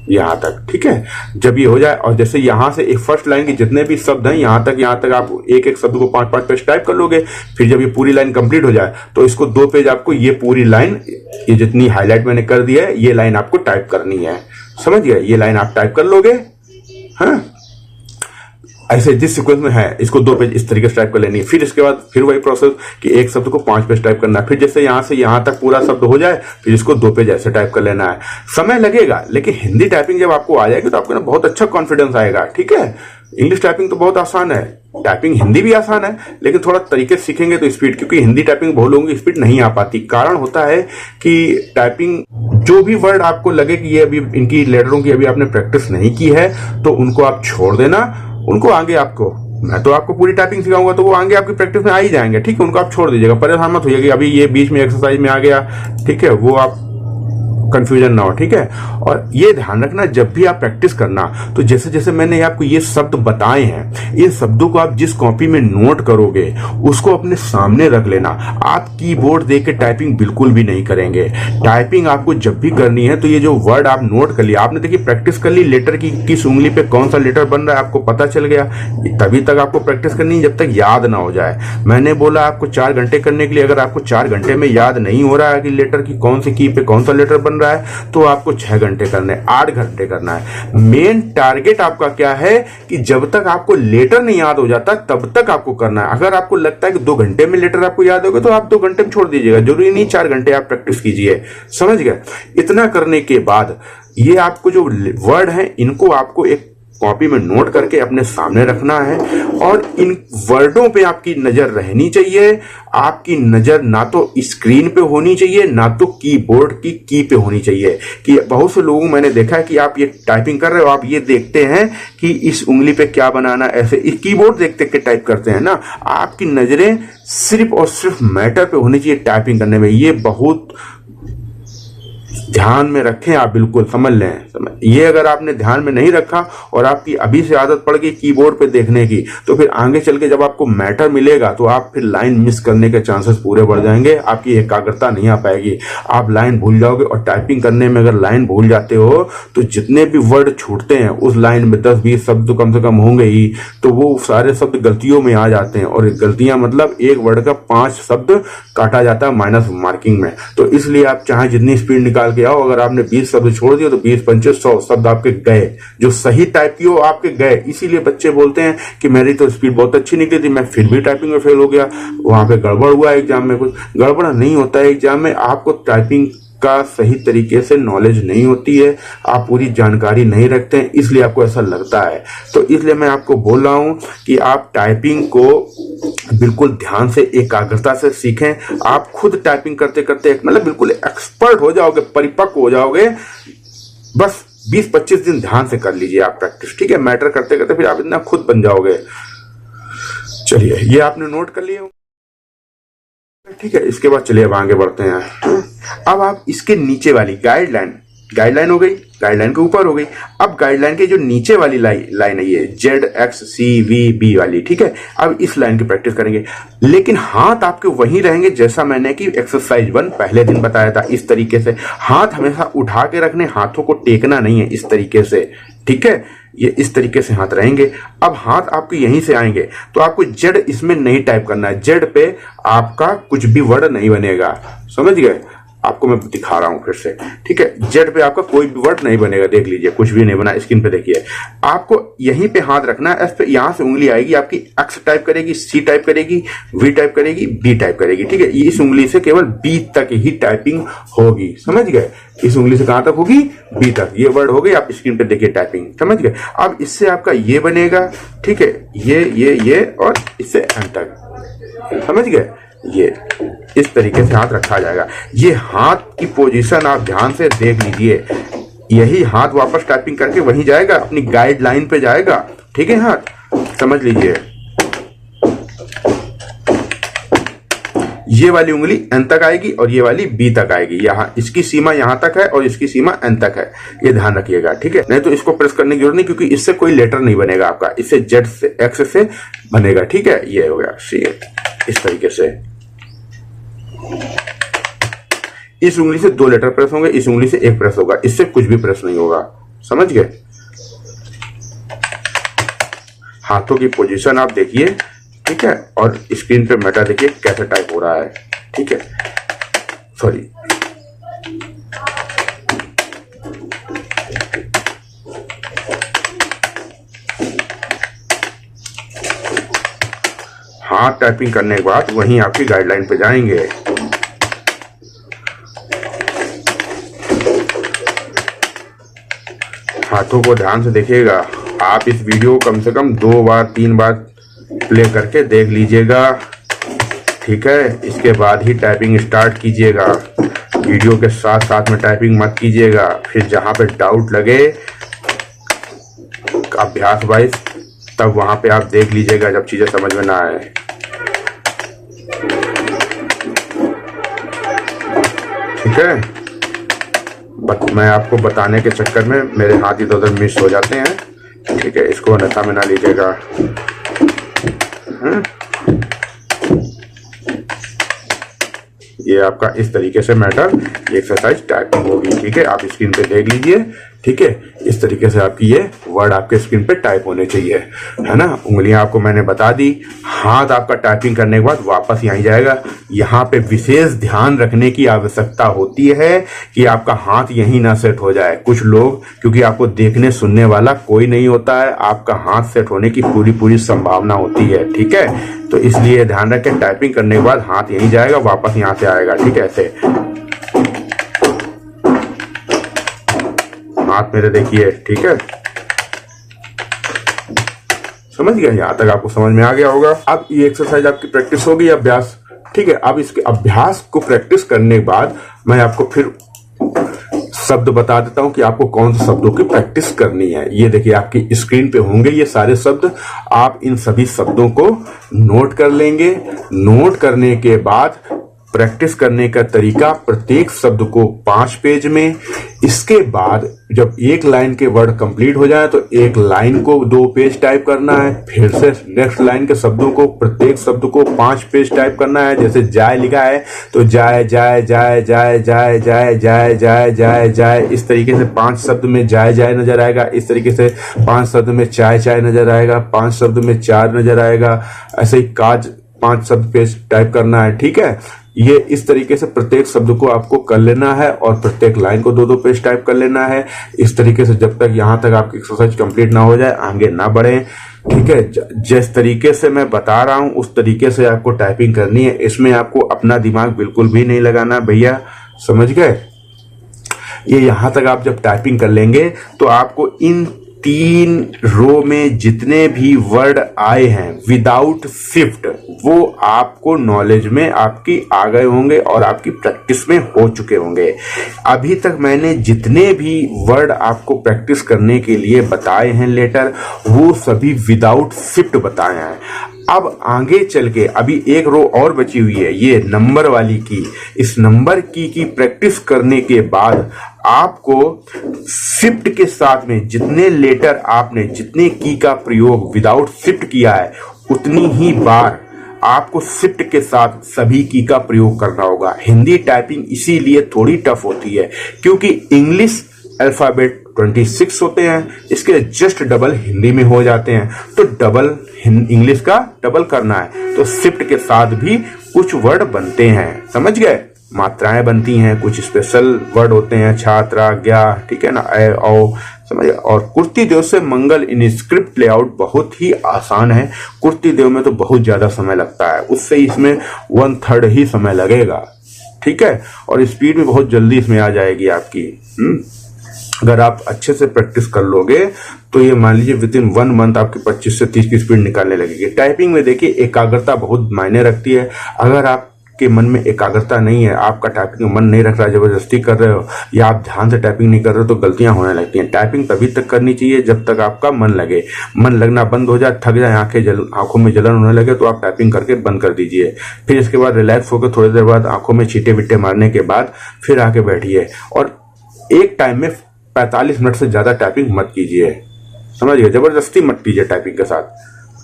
यहां तक, ठीक है। जब ये हो जाए, और जैसे यहां से एक फर्स्ट लाइन के जितने भी शब्द हैं यहां तक आप एक एक शब्द को 5-5 पेज टाइप कर लोगे। फिर जब ये पूरी लाइन कंप्लीट हो जाए तो इसको 2 पेज आपको ये पूरी लाइन, ये जितनी हाईलाइट मैंने कर दिया है, ये लाइन आपको टाइप करनी है, समझ गए। ये लाइन आप टाइप कर लोगे, हाँ, ऐसे जिस सीक्वेंस में है इसको 2 पेज इस तरीके से टाइप कर लेनी है। फिर इसके बाद फिर वही प्रोसेस कि एक शब्द को 5 पेज टाइप करना है। फिर जैसे यहां से यहां तक पूरा शब्द हो जाए फिर इसको 2 पेज ऐसे टाइप कर लेना है। समय लगेगा, लेकिन हिंदी टाइपिंग जब आपको आ जाएगी तो आपको ना बहुत अच्छा कॉन्फिडेंस आएगा, ठीक है। इंग्लिश टाइपिंग तो बहुत आसान है, टाइपिंग हिंदी भी आसान है, लेकिन थोड़ा तरीके से सीखेंगे तो स्पीड, क्योंकि हिंदी टाइपिंग बहुत लोगों की स्पीड नहीं आ पाती। कारण होता है कि टाइपिंग जो भी वर्ड आपको लगे कि ये अभी इनकी लेटरों की अभी आपने प्रैक्टिस नहीं की है तो उनको आप छोड़ देना, उनको आगे आपको, मैं तो आपको पूरी टाइपिंग सिखाऊंगा तो वो आगे आपकी प्रैक्टिस में आ ही जाएंगे, ठीक है। उनको आप छोड़ दीजिएगा, परेशान मत होइएगा अभी ये बीच में एक्सरसाइज में आ गया, ठीक है, वो आप कंफ्यूजन ना हो, ठीक है। और ये ध्यान रखना जब भी आप प्रैक्टिस करना तो जैसे जैसे मैंने आपको ये शब्द बताए हैं, इन शब्दों को आप जिस कॉपी में नोट करोगे उसको अपने सामने रख लेना। आप कीबोर्ड देख के टाइपिंग बिल्कुल भी नहीं करेंगे। टाइपिंग आपको जब भी करनी है तो ये जो वर्ड आप नोट कर लिया, आपने देखिए प्रैक्टिस कर ली लेटर की, किस उंगली पे कौन सा लेटर बन रहा है आपको पता चल गया, तभी तक आपको प्रैक्टिस करनी है जब तक याद ना हो जाए। मैंने बोला आपको 4 घंटे करने के लिए, अगर आपको 4 घंटे में याद नहीं हो रहा है कि लेटर की कौन सी की पे कौन सा लेटर बन रहा है तो आपको 6 घंटे करने, 8 घंटे करना है। मेन टारगेट आपका क्या है कि जब तक आपको लेटर नहीं याद हो जाता तब तक आपको करना है। अगर आपको लगता है कि 2 घंटे में लेटर आपको याद होगा तो आप 2 घंटे में छोड़ दीजिएगा, जरूरी नहीं 4 घंटे आप प्रैक्टिस कीजिए, समझ गए। इतना करने के बाद ये आपको जो वर्ड है इनको आपको एक कॉपी में नोट करके अपने सामने रखना है और इन वर्डों पे आपकी नजर रहनी चाहिए। आपकी नजर ना तो स्क्रीन पे होनी चाहिए ना तो कीबोर्ड की की पे होनी चाहिए। कि बहुत से लोगों मैंने देखा है कि आप ये टाइपिंग कर रहे हो, आप ये देखते हैं कि इस उंगली पे क्या बनाना, ऐसे कीबोर्ड देख देख के टाइप करते हैं ना। आपकी नजरें सिर्फ और सिर्फ मैटर पे होनी चाहिए टाइपिंग करने में। ये बहुत ध्यान में रखें, आप बिल्कुल समझ लें। ये अगर आपने ध्यान में नहीं रखा और आपकी अभी से आदत पड़ गई कीबोर्ड पे देखने की, तो फिर आगे चल के जब आपको मैटर मिलेगा तो आप फिर लाइन मिस करने के चांसेस पूरे बढ़ जाएंगे। आपकी एकाग्रता नहीं आ पाएगी, आप लाइन भूल जाओगे। और टाइपिंग करने में अगर लाइन भूल जाते हो तो जितने भी वर्ड छूटते हैं उस लाइन में 10-20 शब्द तो कम से कम होंगे ही, तो वो सारे शब्द गलतियों में आ जाते हैं। और गलतियां मतलब एक वर्ड का 5 शब्द काटा जाता है माइनस मार्किंग में। तो इसलिए आप चाहे जितनी स्पीड निकाल के आओ, अगर आपने 20 शब्द छोड़ दिए तो 20-25-100 शब्द आपके गए, जो सही टाइप की हो आपके गए। इसीलिए बच्चे बोलते हैं कि मेरी तो स्पीड बहुत अच्छी निकली थी, मैं फिर भी टाइपिंग में फेल हो गया, वहां पे गड़बड़ हुआ एग्जाम में। कुछ गड़बड़ नहीं होता है एग्जाम में, आपको टाइपिंग का सही तरीके से नॉलेज नहीं होती है, आप पूरी जानकारी नहीं रखते हैं, इसलिए आपको ऐसा लगता है। तो इसलिए मैं आपको बोल रहा हूं कि आप टाइपिंग को बिल्कुल ध्यान से एकाग्रता से सीखें। आप खुद टाइपिंग करते करते मतलब बिल्कुल एक्सपर्ट हो जाओगे, परिपक्व हो जाओगे। बस 20-25 दिन ध्यान से कर लीजिए आप प्रैक्टिस, ठीक है। मैटर करते करते फिर आप इतना खुद बन जाओगे। चलिए, ये आपने नोट कर लिया, ठीक है। इसके बाद चलिए अब आगे बढ़ते हैं। अब आप इसके नीचे वाली गाइडलाइन हो गई, गाइडलाइन के ऊपर हो गई। अब गाइडलाइन के जो नीचे वाली लाइन है ये ZXCVB वाली, ठीक है। अब इस लाइन की प्रैक्टिस करेंगे, लेकिन हाथ आपके वहीं रहेंगे जैसा मैंने कि एक्सरसाइज 1 पहले दिन बताया था। इस तरीके से हाथ हमेशा उठा के रखने, हाथों को टेकना नहीं है, इस तरीके से, ठीक है। ये इस तरीके से हाथ रहेंगे। अब हाथ आपके यहीं से आएंगे तो आपको जेड इसमें नहीं टाइप करना है। जेड पे आपका कुछ भी वर्ड नहीं बनेगा, समझ गए। आपको मैं दिखा रहा हूं फिर से, ठीक है। जेड पे आपका कोई भी वर्ड नहीं बनेगा, देख लीजिए, कुछ भी नहीं बना। स्क्रीन पे देखिए, आपको यहीं पे हाथ रखना है। एस पे यहां से उंगली आएगी आपकी, एक्स टाइप करेगी, सी टाइप करेगी, वी टाइप करेगी, बी टाइप करेगी, ठीक है। इस उंगली से केवल बी तक ही टाइपिंग होगी, समझ गए। इस उंगली से कहां तक होगी? बी तक। ये वर्ड हो गई, आप स्क्रीन पे देखिए टाइपिंग, समझ गए। अब इससे आपका ये बनेगा, ठीक है, ये और इससे एंड तक, समझ गए। ये इस तरीके से हाथ रखा जाएगा। ये हाथ की पोजीशन आप ध्यान से देख लीजिए, यही हाथ वापस टाइपिंग करके वहीं जाएगा, अपनी गाइडलाइन पे जाएगा, ठीक है। हाथ समझ लीजिए, ये वाली उंगली एन तक आएगी और ये वाली बी तक आएगी। यहाँ इसकी सीमा यहाँ तक है और इसकी सीमा एन तक है, ये ध्यान रखिएगा, ठीक है। नहीं तो इसको प्रेस करने की जरूरत नहीं, क्योंकि इससे कोई लेटर नहीं बनेगा आपका, इससे जेड से एक्स से बनेगा, ठीक है। ये हो गया सी, इस तरीके से। इस उंगली से 2 लेटर प्रेस होंगे, इस उंगली से 1 प्रेस होगा, इससे कुछ भी प्रेस नहीं होगा, समझ गए। हाथों की पोजीशन आप देखिए, ठीक है, और स्क्रीन पे मेटा देखिए कैसे टाइप हो रहा है, ठीक है। सॉरी, हाथ टाइपिंग करने के बाद वहीं आपकी गाइडलाइन पे जाएंगे। हाथों को ध्यान से देखिएगा। आप इस वीडियो को कम से कम 2 बार 3 बार प्ले करके देख लीजिएगा, ठीक है। इसके बाद ही टाइपिंग स्टार्ट कीजिएगा, वीडियो के साथ साथ में टाइपिंग मत कीजिएगा। फिर जहां पे डाउट लगे अभ्यास वाइज, तब वहां पे आप देख लीजिएगा जब चीजें समझ में ना आए, ठीक है। मैं आपको बताने के चक्कर में मेरे हाथ इधर उधर मिस हो जाते हैं, ठीक है। इसको अन्यथा में ना लीजिएगा। ये आपका इस तरीके से मैटर एक्सरसाइज टाइपिंग होगी, ठीक है। आप स्क्रीन पे देख लीजिए, ठीक है। इस तरीके से आपकी ये वर्ड आपके स्क्रीन पे टाइप होने चाहिए, है ना। उंगलियां आपको मैंने बता दी। हाथ आपका टाइपिंग करने के बाद वापस यहीं जाएगा। यहाँ पे विशेष ध्यान रखने की आवश्यकता होती है कि आपका हाथ यहीं ना सेट हो जाए। कुछ लोग, क्योंकि आपको देखने सुनने वाला कोई नहीं होता है, आपका हाथ सेट होने की पूरी संभावना होती है, ठीक है। तो इसलिए ध्यान रखें, टाइपिंग करने के बाद हाथ यहीं जाएगा, वापस यहाँ से आएगा, ठीक है। ऐसे हाथ मेरे देखिए, ठीक है। समझ गए? यहाँ तक आपको समझ में आ गया होगा। अब ये एक्सरसाइज आपकी प्रैक्टिस होगी, अभ्यास, ठीक है। अब इसके अभ्यास को प्रैक्टिस करने के बाद मैं आपको फिर शब्द बता देता हूं कि आपको कौन से शब्दों की प्रैक्टिस करनी है। ये देखिए आपकी स्क्रीन पे होंगे ये सारे शब्द, आप इन सभी शब्दों को नोट कर लेंगे। नोट करने के बाद प्रैक्टिस करने का तरीका, प्रत्येक शब्द को 5 पेज में। इसके बाद जब एक लाइन के वर्ड कंप्लीट हो जाए तो एक लाइन को 2 पेज टाइप करना है, फिर से नेक्स्ट लाइन के शब्दों को, प्रत्येक शब्द को 5 पेज टाइप करना है। जैसे जाए लिखा है तो जाए जाए जाए जाए जाए जाए जाए जाए जाए जाए, इस तरीके से 5 शब्द में जाए जाए नजर आएगा। इस तरीके से 5 शब्द में चाय चाय नजर आएगा, 5 शब्द में चार नजर आएगा। ऐसे ही काज 5 शब्द पेज टाइप करना है, ठीक है। ये इस तरीके से प्रत्येक शब्द को आपको कर लेना है और प्रत्येक लाइन को 2-2 पेज टाइप कर लेना है। इस तरीके से जब तक यहां तक आपकी एक्सरसाइज कंप्लीट ना हो जाए आगे ना बढ़े, ठीक है। जिस तरीके से मैं बता रहा हूं उस तरीके से आपको टाइपिंग करनी है। इसमें आपको अपना दिमाग बिल्कुल भी नहीं लगाना भैया, समझ गए? ये यहां तक आप जब टाइपिंग कर लेंगे तो आपको इन 3 रो में जितने भी वर्ड आए हैं विदाउट शिफ्ट, वो आपको नॉलेज में आपकी आ गए होंगे और आपकी प्रैक्टिस में हो चुके होंगे। अभी तक मैंने जितने भी वर्ड आपको प्रैक्टिस करने के लिए बताए हैं लेटर, वो सभी विदाउट शिफ्ट बताए हैं। अब आगे चल के अभी एक रो और बची हुई है, ये नंबर वाली की। इस नंबर की प्रैक्टिस करने के बाद आपको शिफ्ट के साथ में जितने लेटर आपने, जितने की का प्रयोग विदाउट शिफ्ट किया है, उतनी ही बार आपको शिफ्ट के साथ सभी की का प्रयोग करना होगा। हिंदी टाइपिंग इसीलिए थोड़ी टफ होती है क्योंकि इंग्लिश अल्फाबेट 26 होते हैं, इसके जस्ट डबल हिंदी में हो जाते हैं। तो डबल इंग्लिश का डबल करना है तो शिफ्ट के साथ भी कुछ वर्ड बनते हैं, समझ गए? मात्राएं बनती हैं, कुछ स्पेशल वर्ड होते हैं, छात्रा, ज्ञा, ठीक है ना, ए, औ, समझिए। और कुर्ती देव से मंगल इन स्क्रिप्ट लेआउट बहुत ही आसान है। कुर्ती देव में तो बहुत ज्यादा समय लगता है, उससे इसमें 1/3 ही समय लगेगा, ठीक है। और स्पीड भी बहुत जल्दी इसमें आ जाएगी आपकी। अगर आप अच्छे से प्रैक्टिस कर लोगे तो ये मान लीजिए विद इन 1 मंथ आपकी 25 से 30 की स्पीड निकालने लगेगी। टाइपिंग में देखिए एकाग्रता बहुत मायने रखती है। अगर आपके मन में एकाग्रता नहीं है, आपका टाइपिंग में मन नहीं रख रहा, जबरदस्ती कर रहे हो या आप ध्यान से टाइपिंग नहीं कर रहे हो तो गलतियां होने लगती हैं। टाइपिंग तभी तक करनी चाहिए जब तक आपका मन लगे। मन लगना बंद हो जाए, थक जाए, आंखों में जलन होने लगे तो आप टाइपिंग करके बंद कर दीजिए। फिर इसके बाद रिलैक्स होकर थोड़ी देर बाद आंखों में छींटे बिट्टे मारने के बाद फिर आके बैठिए और एक टाइम में 45 मिनट से ज्यादा टाइपिंग मत कीजिए, समझिए। जबरदस्ती मत कीजिए टाइपिंग के साथ,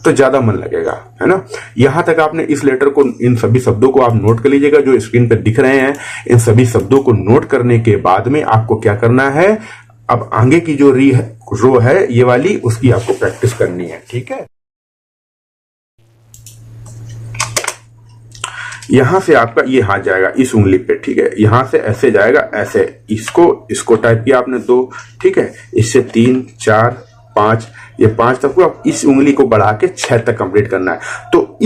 तो ज्यादा मन लगेगा, है ना। यहां तक आपने इस लेटर को, इन सभी शब्दों को आप नोट कर लीजिएगा जो स्क्रीन पे दिख रहे हैं। इन सभी शब्दों को नोट करने के बाद में आपको क्या करना है, अब आगे की जो रो है ये वाली, उसकी आपको प्रैक्टिस करनी है, ठीक है। यहां से आपका ये हाथ जाएगा इस उंगली पे, ठीक है। यहां से ऐसे जाएगा, ऐसे इसको टाइप किया आपने 2, ठीक है। इससे 3, 4, 5, ये 5 तक आप इस उंगली को बढ़ा के 6 तक कंप्लीट करना है। तो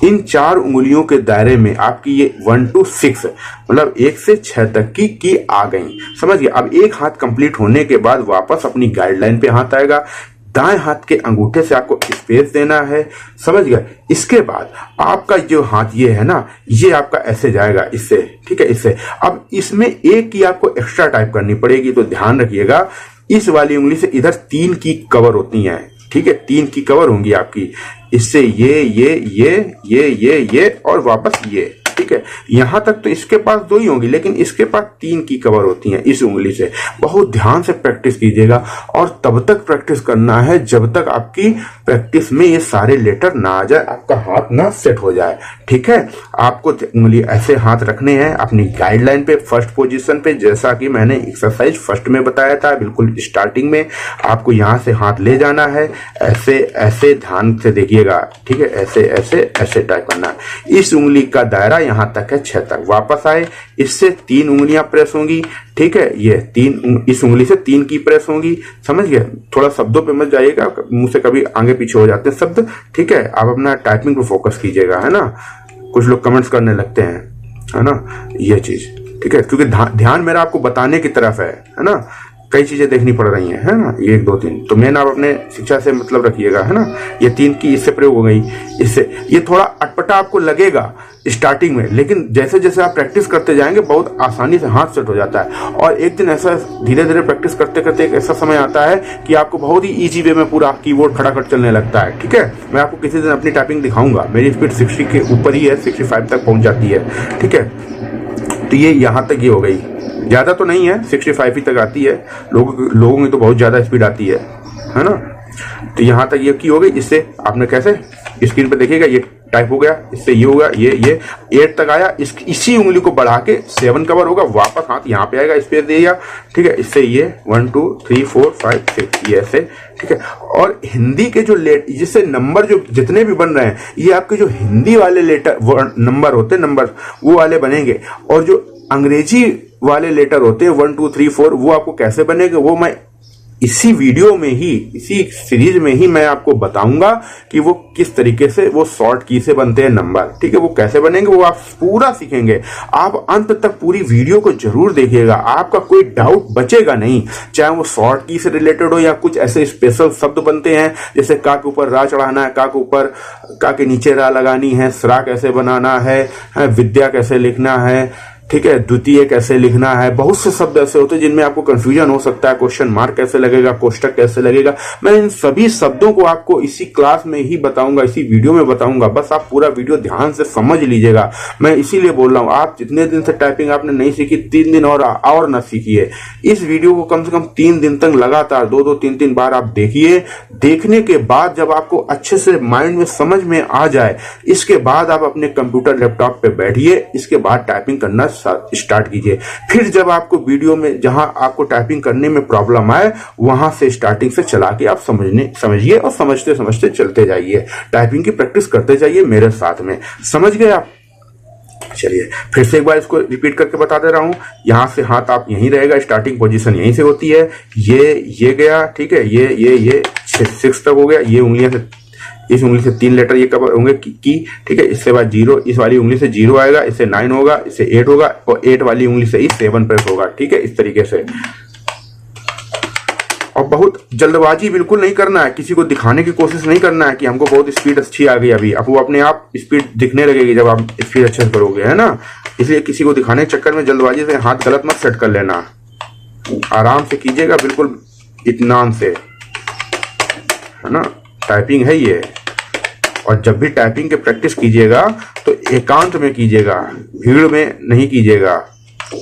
इन 4 उंगलियों के दायरे में आपकी ये 1 to 6 मतलब 1 से 6 तक की आ गई, समझ गए। अब एक हाथ कंप्लीट होने के बाद वापस अपनी गाइडलाइन पे हाथ आएगा। दाएं हाथ के अंगूठे से आपको स्पेस देना है, समझ गए। इसके बाद आपका जो हाथ ये है ना, ये आपका ऐसे जाएगा इससे, ठीक है, इससे। अब इसमें एक की आपको एक्स्ट्रा टाइप करनी पड़ेगी, तो ध्यान रखिएगा इस वाली उंगली से इधर 3 की कवर होती हैं, ठीक है। 3 की कवर होंगी आपकी, इससे ये और वापस ये, ठीक है। यहां तक तो इसके पास 2 ही होंगी, लेकिन इसके पास 3 की कवर होती हैं इस उंगली से। बहुत ध्यान से प्रैक्टिस कीजिएगा और तब तक प्रैक्टिस करना है जब तक आपकी प्रैक्टिस में ये सारे लेटर ना आ जाए, आपका हाथ ना सेट हो जाए, ठीक है। आपको उंगली ऐसे हाथ रखने हैं अपनी गाइडलाइन पे, फर्स्ट पोजीशन पे, जैसा कि मैंने एक्सरसाइज फर्स्ट में बताया था बिल्कुल स्टार्टिंग में। आपको यहां से हाथ ले जाना है, ऐसे ऐसे ध्यान से देखिएगा, ठीक है। ऐसे ऐसे ऐसे टाइप करना है। इस उंगली का दायरा यहां तक है 6 तक। वापस आए, इससे 3 उंगलियां प्रेस होंगी, ठीक है। ये 3, इस उंगली से 3 की प्रेस होंगी, समझ गए। थोड़ा शब्दों पे मत जाइएगा, मुंह से कभी आगे पीछे हो जाते हैं शब्द, ठीक है। आप अपना टाइपिंग पे फोकस कीजिएगा, है ना। कुछ लोग कमेंट्स करने लगते हैं, है ना, ये चीज, ठीक है, क्योंकि ध्यान मेरा आपको बताने की तरफ है ना। कई चीजें देखनी पड़ रही हैं, है ना। 1 2 3 तो मेन आप अपने शिक्षा से मतलब रखिएगा, है ना। ये 3 की इससे प्रयोग हो गई, इससे ये थोड़ा अटपटा आपको लगेगा स्टार्टिंग में, लेकिन जैसे जैसे आप प्रैक्टिस करते जाएंगे बहुत आसानी से हाथ सेट हो जाता है। और एक दिन ऐसा धीरे धीरे प्रैक्टिस करते करते एक ऐसा समय आता है कि आपको बहुत ही ईजी वे में पूरा कीबोर्ड खड़ाखड़ चलने लगता है, ठीक है। मैं आपको किसी दिन अपनी टाइपिंग दिखाऊंगा, मेरी स्पीड 60 के ऊपर ही है, 65 तक पहुंच जाती है, ठीक है। तो ये यहाँ तक ये हो गई, ज्यादा तो नहीं है, 65 ही तक आती है, लोगों की तो बहुत ज्यादा स्पीड आती है ना। तो यहाँ तक ये की हो गई। इससे आपने कैसे स्क्रीन पे देखिएगा ये टाइप हो गया, इससे ये होगा, ये 8 तक आया, इसी उंगली को बढ़ा के 7 कवर होगा, वापस हाथ यहाँ पे आएगा, स्पेस दे दिया, ठीक है। इससे ये 1 2 3 4 5 6 ये ऐसे, ठीक है। और हिंदी के जो जिससे नंबर जो जितने भी बन रहे हैं, ये आपके जो हिंदी वाले लेटर नंबर होते हैं, नंबर वो वाले बनेंगे। और जो अंग्रेजी वाले लेटर होते हैं 1 2 3 4 वो आपको कैसे बनेंगे, वो मैं इसी वीडियो में ही, इसी सीरीज में ही मैं आपको बताऊंगा कि वो किस तरीके से वो शॉर्ट की से बनते हैं नंबर, ठीक है। वो कैसे बनेंगे वो आप पूरा सीखेंगे। आप अंत तक पूरी वीडियो को जरूर देखिएगा, आपका कोई डाउट बचेगा नहीं, चाहे वो शॉर्ट की से रिलेटेड हो या कुछ ऐसे स्पेशल शब्द बनते हैं, जैसे का के ऊपर रा चढ़ाना है, का के ऊपर का के नीचे रा लगानी है, सरा कैसे बनाना है, विद्या कैसे लिखना है, ठीक है, द्वितीय कैसे लिखना है। बहुत से शब्द ऐसे होते हैं जिनमें आपको कंफ्यूजन हो सकता है, क्वेश्चन मार्क कैसे लगेगा, कोष्टक कैसे लगेगा। मैं इन सभी शब्दों को आपको इसी क्लास में ही बताऊंगा, इसी वीडियो में बताऊंगा, बस आप पूरा वीडियो ध्यान से समझ लीजिएगा। मैं इसीलिए बोल रहा हूं, आप जितने दिन से टाइपिंग आपने नहीं सीखी, 3 दिन और ना सीखिए। इस वीडियो को कम से कम 3 दिन तक लगातार 2 3 बार आप देखिए। देखने के बाद जब आपको अच्छे से माइंड में समझ में आ जाए, इसके बाद आप अपने कंप्यूटर लैपटॉप पे बैठिए, इसके बाद टाइपिंग करना स्टार्ट कीजिए। फिर जब आपको वीडियो में जहां आपको टाइपिंग करने में प्रॉब्लम आए, वहां से स्टार्टिंग से चला के आप समझिए और समझते समझते चलते जाइए। टाइपिंग की प्रैक्टिस करते जाइए मेरे साथ में, समझ गए आप। चलिए फिर से एक बार इसको रिपीट करके बता दे रहा हूं। यहां से हाथ आप यहीं रहेगा, स्टार्टिंग पोजीशन यहीं से होती है। ये गया, ठीक है, ये 6 तक हो गया। ये उंगलियां से, इस उंगली से 3 लेटर ये कवर होंगे की, ठीक है। इसके बाद 0, इस वाली उंगली से 0 आएगा, इससे 9 होगा, इससे 8 होगा, और 8 वाली उंगली से ही 7 प्रेस होगा, ठीक है, इस तरीके से। और बहुत जल्दबाजी बिल्कुल नहीं करना है, किसी को दिखाने की कोशिश नहीं करना है कि हमको बहुत स्पीड अच्छी आ गई अभी। अब वो अपने आप स्पीड दिखने लगेगी जब आप स्पीड अच्छे से करोगे, है ना। इसलिए किसी को दिखाने के चक्कर में जल्दबाजी से हाथ गलत मत सेट कर लेना, आराम से कीजिएगा, बिल्कुल इत्मीनान से, है ना। टाइपिंग है ये। और जब भी टाइपिंग की प्रैक्टिस कीजिएगा तो एकांत में कीजिएगा, भीड़ में नहीं कीजिएगा,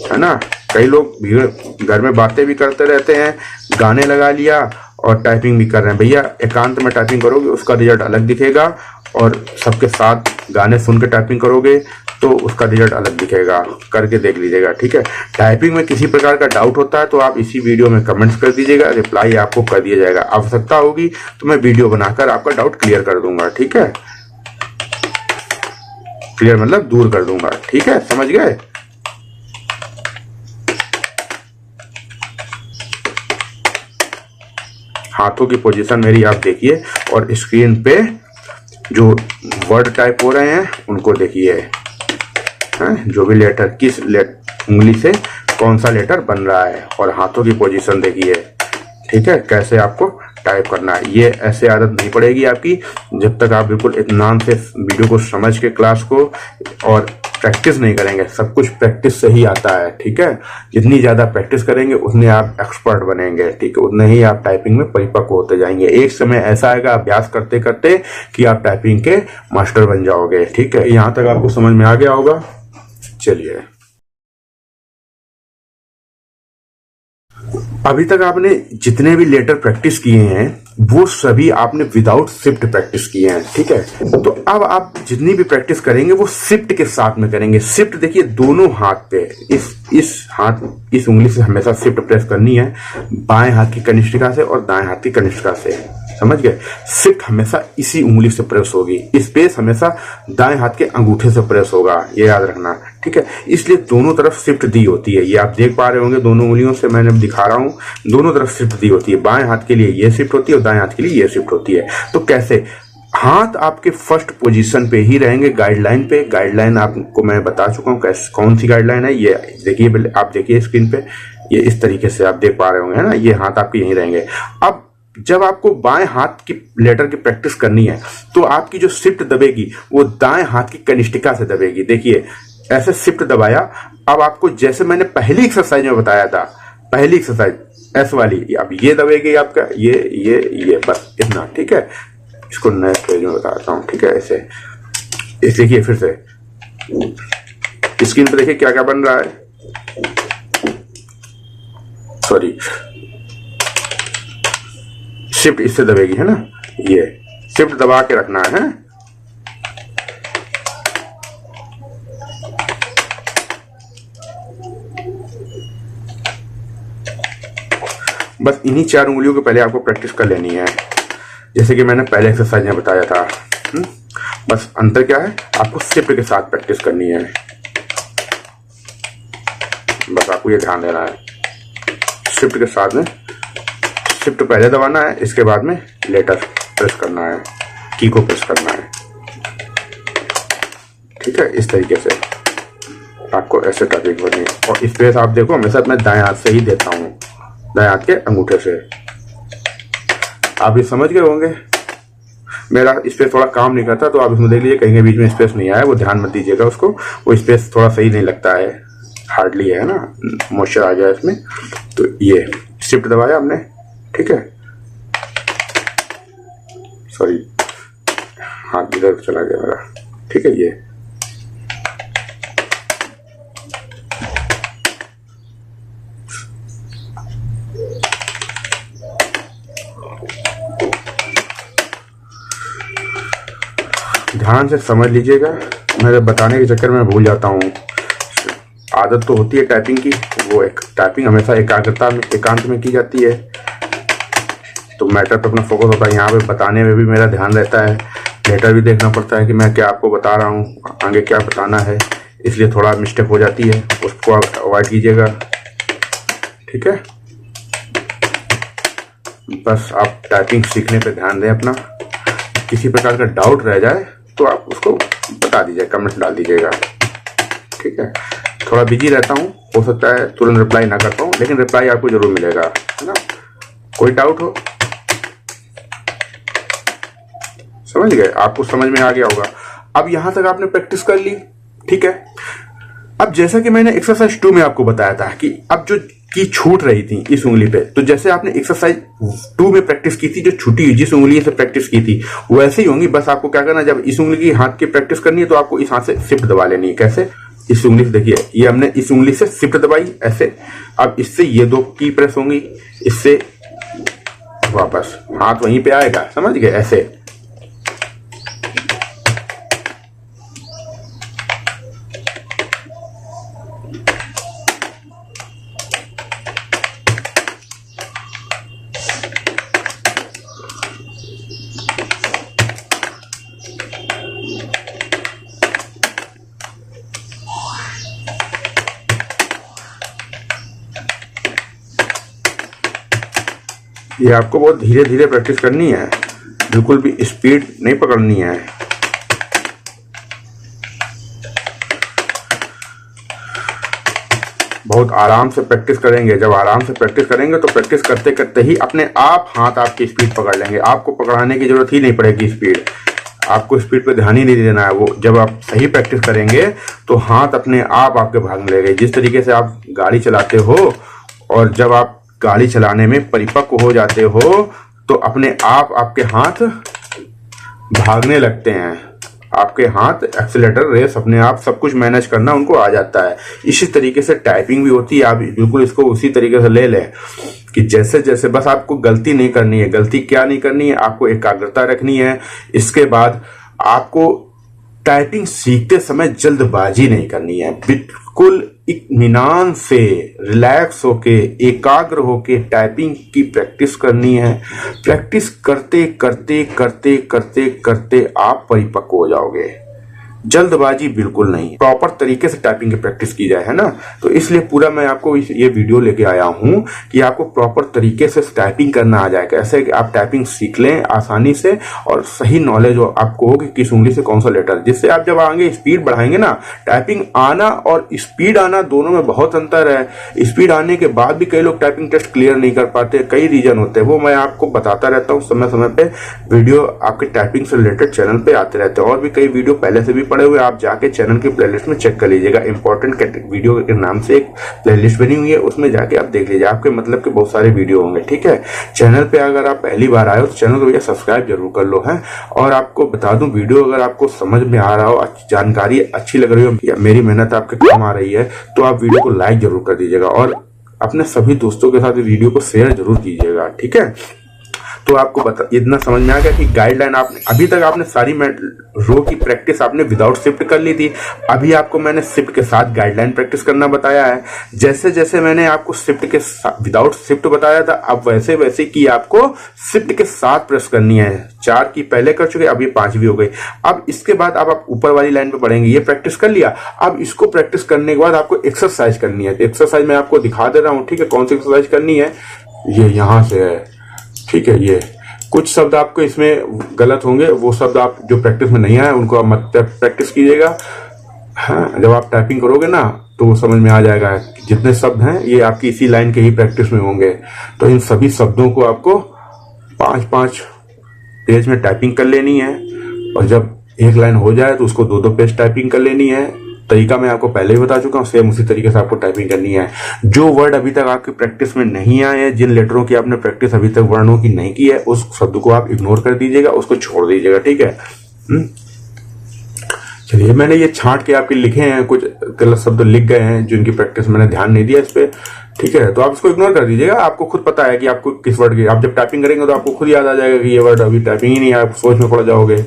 है ना। कई लोग भीड़ घर में बातें भी करते रहते हैं, गाने लगा लिया और टाइपिंग भी कर रहे हैं। भैया एकांत में टाइपिंग करोगे उसका रिजल्ट अलग दिखेगा, और सबके साथ गाने सुन के टाइपिंग करोगे तो उसका रिजल्ट अलग दिखेगा। करके देख लीजिएगा, ठीक है। टाइपिंग में किसी प्रकार का डाउट होता है तो आप इसी वीडियो में कमेंट्स कर दीजिएगा, रिप्लाई आपको कर दिया जाएगा। आवश्यकता होगी तो मैं वीडियो बनाकर आपका डाउट क्लियर कर दूंगा, ठीक है। क्लियर मतलब दूर कर दूंगा, ठीक है, समझ गए। हाथों की पोजीशन मेरी आप देखिए, और स्क्रीन पे जो वर्ड टाइप हो रहे हैं उनको देखिए, जो भी लेटर किस उंगली से कौन सा लेटर बन रहा है, और हाथों की पोजीशन देखिए, ठीक है, कैसे आपको टाइप करना है। ये ऐसे आदत नहीं पड़ेगी आपकी जब तक आप बिल्कुल इत्मीनान से वीडियो को समझ के क्लास को और प्रैक्टिस नहीं करेंगे। सब कुछ प्रैक्टिस से ही आता है, ठीक है। जितनी ज्यादा प्रैक्टिस करेंगे उतने आप एक्सपर्ट बनेंगे, ठीक है, उतने ही आप टाइपिंग में परिपक्व होते जाएंगे। एक समय ऐसा आएगा अभ्यास करते करते कि आप टाइपिंग के मास्टर बन जाओगे, ठीक है। यहां तक आपको समझ में आ गया होगा। चलिए, अभी तक आपने जितने भी लेटर प्रैक्टिस किए हैं वो सभी आपने विदाउट शिफ्ट प्रैक्टिस किए हैं, ठीक है। तो अब आप जितनी भी प्रैक्टिस करेंगे वो शिफ्ट के साथ में करेंगे। शिफ्ट देखिए दोनों हाथ पे, इस उंगली से हमेशा शिफ्ट प्रेस करनी है, बाएं हाथ की कनिष्ठिका से और दाएं हाथ की कनिष्ठिका से, समझ गए। शिफ्ट हमेशा इसी उंगली से प्रेस होगी, स्पेस हमेशा दाएं हाथ के अंगूठे से प्रेस होगा, ये याद रखना, ठीक है। इसलिए दोनों तरफ शिफ्ट दी होती है, ये आप देख पा रहे होंगे, दोनों उंगलियों से मैंने दिखा रहा हूं, दोनों तरफ शिफ्ट दी होती है। बाएं हाथ के लिए ये शिफ्ट होती है और दाएं हाथ के लिए ये शिफ्ट होती है। तो कैसे, हाथ आपके फर्स्ट पोजीशन पे ही रहेंगे गाइडलाइन पे। गाइडलाइन आपको मैं बता चुका हूं कौन सी गाइडलाइन है, ये देखिए, आप देखिए स्क्रीन पे, ये इस तरीके से आप देख पा रहे होंगे, है ना, ये हाथ आपके यहीं रहेंगे। अब जब आपको बाएं हाथ की लेटर की प्रैक्टिस करनी है तो आपकी जो शिफ्ट दबेगी वो दाएं हाथ की कनिष्ठिका से दबेगी। देखिए ऐसे शिफ्ट दबाया, अब आपको जैसे मैंने पहली एक्सरसाइज में बताया था, पहली एक्सरसाइज एस वाली, अब ये दबेगी आपका ये बस इतना, ठीक है। इसको नेक्स्ट पेज में बताता हूँ, ठीक है। ऐसे इस देखिए फिर से स्क्रीन पे देखिए क्या क्या बन रहा है, सॉरी शिफ्ट इससे दबेगी, है ना, ये शिफ्ट दबा के रखना है। बस इन्हीं 4 उंगलियों को पहले आपको प्रैक्टिस कर लेनी है, जैसे कि मैंने पहले एक्सरसाइज में बताया था। बस अंतर क्या है, आपको शिफ्ट के साथ प्रैक्टिस करनी है, बस आपको ये ध्यान देना है। शिफ्ट के साथ में शिफ्ट पहले दबाना है, इसके बाद में लेटर प्रेस करना है, की को प्रेस करना है, ठीक है। इस तरीके से आपको ऐसे टाइपिंग करनी है। और स्पेस आप देखो हमेशा मैं दाएं हाथ से ही देता हूँ, दाएं हाथ के अंगूठे से। आप ये समझ गए होंगे। मेरा स्पेस थोड़ा काम नहीं करता तो आप इसमें देख लीजिए, कहीं बीच में स्पेस नहीं आया, वो ध्यान मत दीजिएगा उसको, वो स्पेस थोड़ा सही नहीं लगता है, हार्डली है ना, मॉइस्चर आ जाए इसमें। तो ये शिफ्ट दबाया हमने, ठीक है, सॉरी हाथ इधर चला गया मेरा, ठीक है। ये ध्यान से समझ लीजिएगा, मेरे बताने के चक्कर में भूल जाता हूँ। आदत तो होती है टाइपिंग की, वो एक टाइपिंग हमेशा एकाग्रता में, एकांत में की जाती है, तो मैटर पे अपना फोकस होता है। यहाँ पे बताने में भी मेरा ध्यान रहता है, लेटर भी देखना पड़ता है कि मैं क्या आपको बता रहा हूँ, आगे क्या बताना है, इसलिए थोड़ा मिस्टेक हो जाती है, उसको आप अवॉइड कीजिएगा, ठीक है। बस आप टाइपिंग सीखने पे ध्यान दें अपना। किसी प्रकार का डाउट रह जाए तो आप उसको बता दीजिए, कमेंट डाल दीजिएगा, ठीक है। थोड़ा बिजी रहता हूँ, हो सकता है तुरंत रिप्लाई ना कर पाऊँ, लेकिन रिप्लाई आपको जरूर मिलेगा, है ना। कोई डाउट हो, समझ गए, आपको समझ में आ गया होगा। अब यहां तक आपने प्रैक्टिस कर ली, ठीक है। अब जैसा कि मैंने एक्सरसाइज 2 में आपको बताया था कि अब जो की छूट रही थी इस उंगली पे, तो जैसे आपने एक्सरसाइज 2 में प्रैक्टिस की थी, जो छुटी जिस उंगली से प्रैक्टिस की थी वैसे ही होंगी। बस आपको क्या करना, जब इस उंगली की हाथ की प्रैक्टिस करनी है तो आपको इस हाथ से शिफ्ट दबा लेनी है। कैसे, इस उंगली से, देखिए ये हमने इस उंगली से शिफ्ट दबाई ऐसे, अब इससे ये 2 की प्रेस होंगी, इससे वापस हाथ वहीं पे आएगा, समझ गए, ऐसे। ये आपको बहुत धीरे धीरे प्रैक्टिस करनी है, बिल्कुल भी स्पीड नहीं पकड़नी है। बहुत आराम से प्रैक्टिस करेंगे। जब आराम से प्रैक्टिस करेंगे तो प्रैक्टिस करते करते ही अपने आप हाथ आपकी स्पीड पकड़ लेंगे, आपको पकड़ाने की जरूरत ही नहीं पड़ेगी। स्पीड, आपको स्पीड पे ध्यान ही नहीं देना है। वो जब आप सही प्रैक्टिस करेंगे तो हाथ अपने आप आपके भागने लगेंगे। जिस तरीके से आप गाड़ी चलाते हो और जब आप गाड़ी चलाने में परिपक्व हो जाते हो तो अपने आप आपके हाथ भागने लगते हैं। आपके हाथ एक्सीलेटर, रेस, अपने आप सब कुछ मैनेज करना उनको आ जाता है। इसी तरीके से टाइपिंग भी होती है। आप बिल्कुल इसको उसी तरीके से ले लें कि जैसे जैसे, बस आपको गलती नहीं करनी है। गलती क्या नहीं करनी है, आपको एकाग्रता रखनी है। इसके बाद आपको टाइपिंग सीखते समय जल्दबाजी नहीं करनी है। बिल्कुल इत्मीनान से, रिलैक्स होके, एकाग्र होके टाइपिंग की प्रैक्टिस करनी है। प्रैक्टिस करते करते करते करते करते आप परिपक्व हो जाओगे। जल्दबाजी बिल्कुल नहीं, प्रॉपर तरीके से टाइपिंग की प्रैक्टिस की जाए, है ना। तो इसलिए पूरा मैं आपको ये वीडियो लेके आया हूं कि आपको प्रॉपर तरीके से टाइपिंग करना आ जाए, कैसे आप टाइपिंग सीख लें आसानी से और सही नॉलेज आपको हो कि किस उंगली से कौन सा लेटर, जिससे आप जब आगे स्पीड बढ़ाएंगे ना, टाइपिंग आना और स्पीड आना दोनों में बहुत अंतर है। स्पीड आने के बाद भी कई लोग टाइपिंग टेस्ट क्लियर नहीं कर पाते, कई रीजन होते हैं, वो मैं आपको बताता रहता हूँ समय समय पे। वीडियो आपके टाइपिंग से रिलेटेड चैनल पे आते रहते हैं और भी कई वीडियो पहले से भी पड़े हुए, आप जाके चैनल की प्लेलिस्ट में चेक कर लीजिएगा। इंपॉर्टेंट वीडियो के नाम से एक प्लेलिस्ट बनी हुई है, उसमें जाके आप देख लीजिए, आपके मतलब के बहुत सारे वीडियो होंगे, ठीक है। चैनल पे अगर आप पहली बार आए हो तो चैनल को भैया सब्सक्राइब जरूर कर लो, है। और आपको बता दूं, वीडियो अगर आपको समझ में आ रहा हो, जानकारी अच्छी लग रही हो या मेरी मेहनत आपके काम आ रही है, तो आप वीडियो को लाइक जरूर कर दीजिएगा और अपने सभी दोस्तों के साथ वीडियो को शेयर जरूर कीजिएगा, ठीक है। तो आपको इतना समझ में आ गया कि गाइडलाइन आपने अभी तक आपने सारी रो की प्रैक्टिस आपने विदाउट शिफ्ट कर ली थी। अभी आपको मैंने शिफ्ट के साथ गाइडलाइन प्रैक्टिस करना बताया है। जैसे जैसे मैंने आपको शिफ्ट के विदाउट शिफ्ट बताया था, अब वैसे वैसे की आपको शिफ्ट के साथ प्रेस करनी है। 4 की पहले कर चुके, अब ये 5वीं हो गई। अब इसके बाद अब आप ऊपर वाली लाइन पे बढ़ेंगे। ये प्रैक्टिस कर लिया, अब इसको प्रैक्टिस करने के बाद आपको एक्सरसाइज करनी है। तो एक्सरसाइज मैं आपको दिखा दे रहा हूँ, ठीक है। कौन सी एक्सरसाइज करनी है, ये यहां से है, ठीक है। ये कुछ शब्द आपको इसमें गलत होंगे, वो शब्द आप जो प्रैक्टिस में नहीं आए उनको आप मत प्रैक्टिस कीजिएगा। हाँ, जब आप टाइपिंग करोगे ना तो वो समझ में आ जाएगा। जितने शब्द हैं ये आपकी इसी लाइन के ही प्रैक्टिस में होंगे। तो इन सभी शब्दों को आपको 5-5 पेज में टाइपिंग कर लेनी है और जब एक लाइन हो जाए तो उसको 2-2 पेज टाइपिंग कर लेनी है। तरीका मैं आपको पहले ही बता चुका हूँ, सेम उसी तरीके से आपको टाइपिंग करनी है। जो वर्ड अभी तक आपकी प्रैक्टिस में नहीं आए हैं, जिन लेटरों की आपने प्रैक्टिस अभी तक वर्णों की नहीं की है, उस शब्द को आप इग्नोर कर दीजिएगा, उसको छोड़ दीजिएगा, ठीक है। चलिए, मैंने ये छांट के आपके लिखे हैं, कुछ गलत शब्द लिख गए हैं जिनकी प्रैक्टिस मैंने ध्यान नहीं दिया इस पे, ठीक है। तो आप इसको इग्नोर कर दीजिएगा। आपको खुद पता है कि आपको किस वर्ड की, आप जब टाइपिंग करेंगे तो आपको खुद याद आ जाएगा कि ये वर्ड अभी टाइपिंग ही नहीं है, आप सोच में पड़ जाओगे।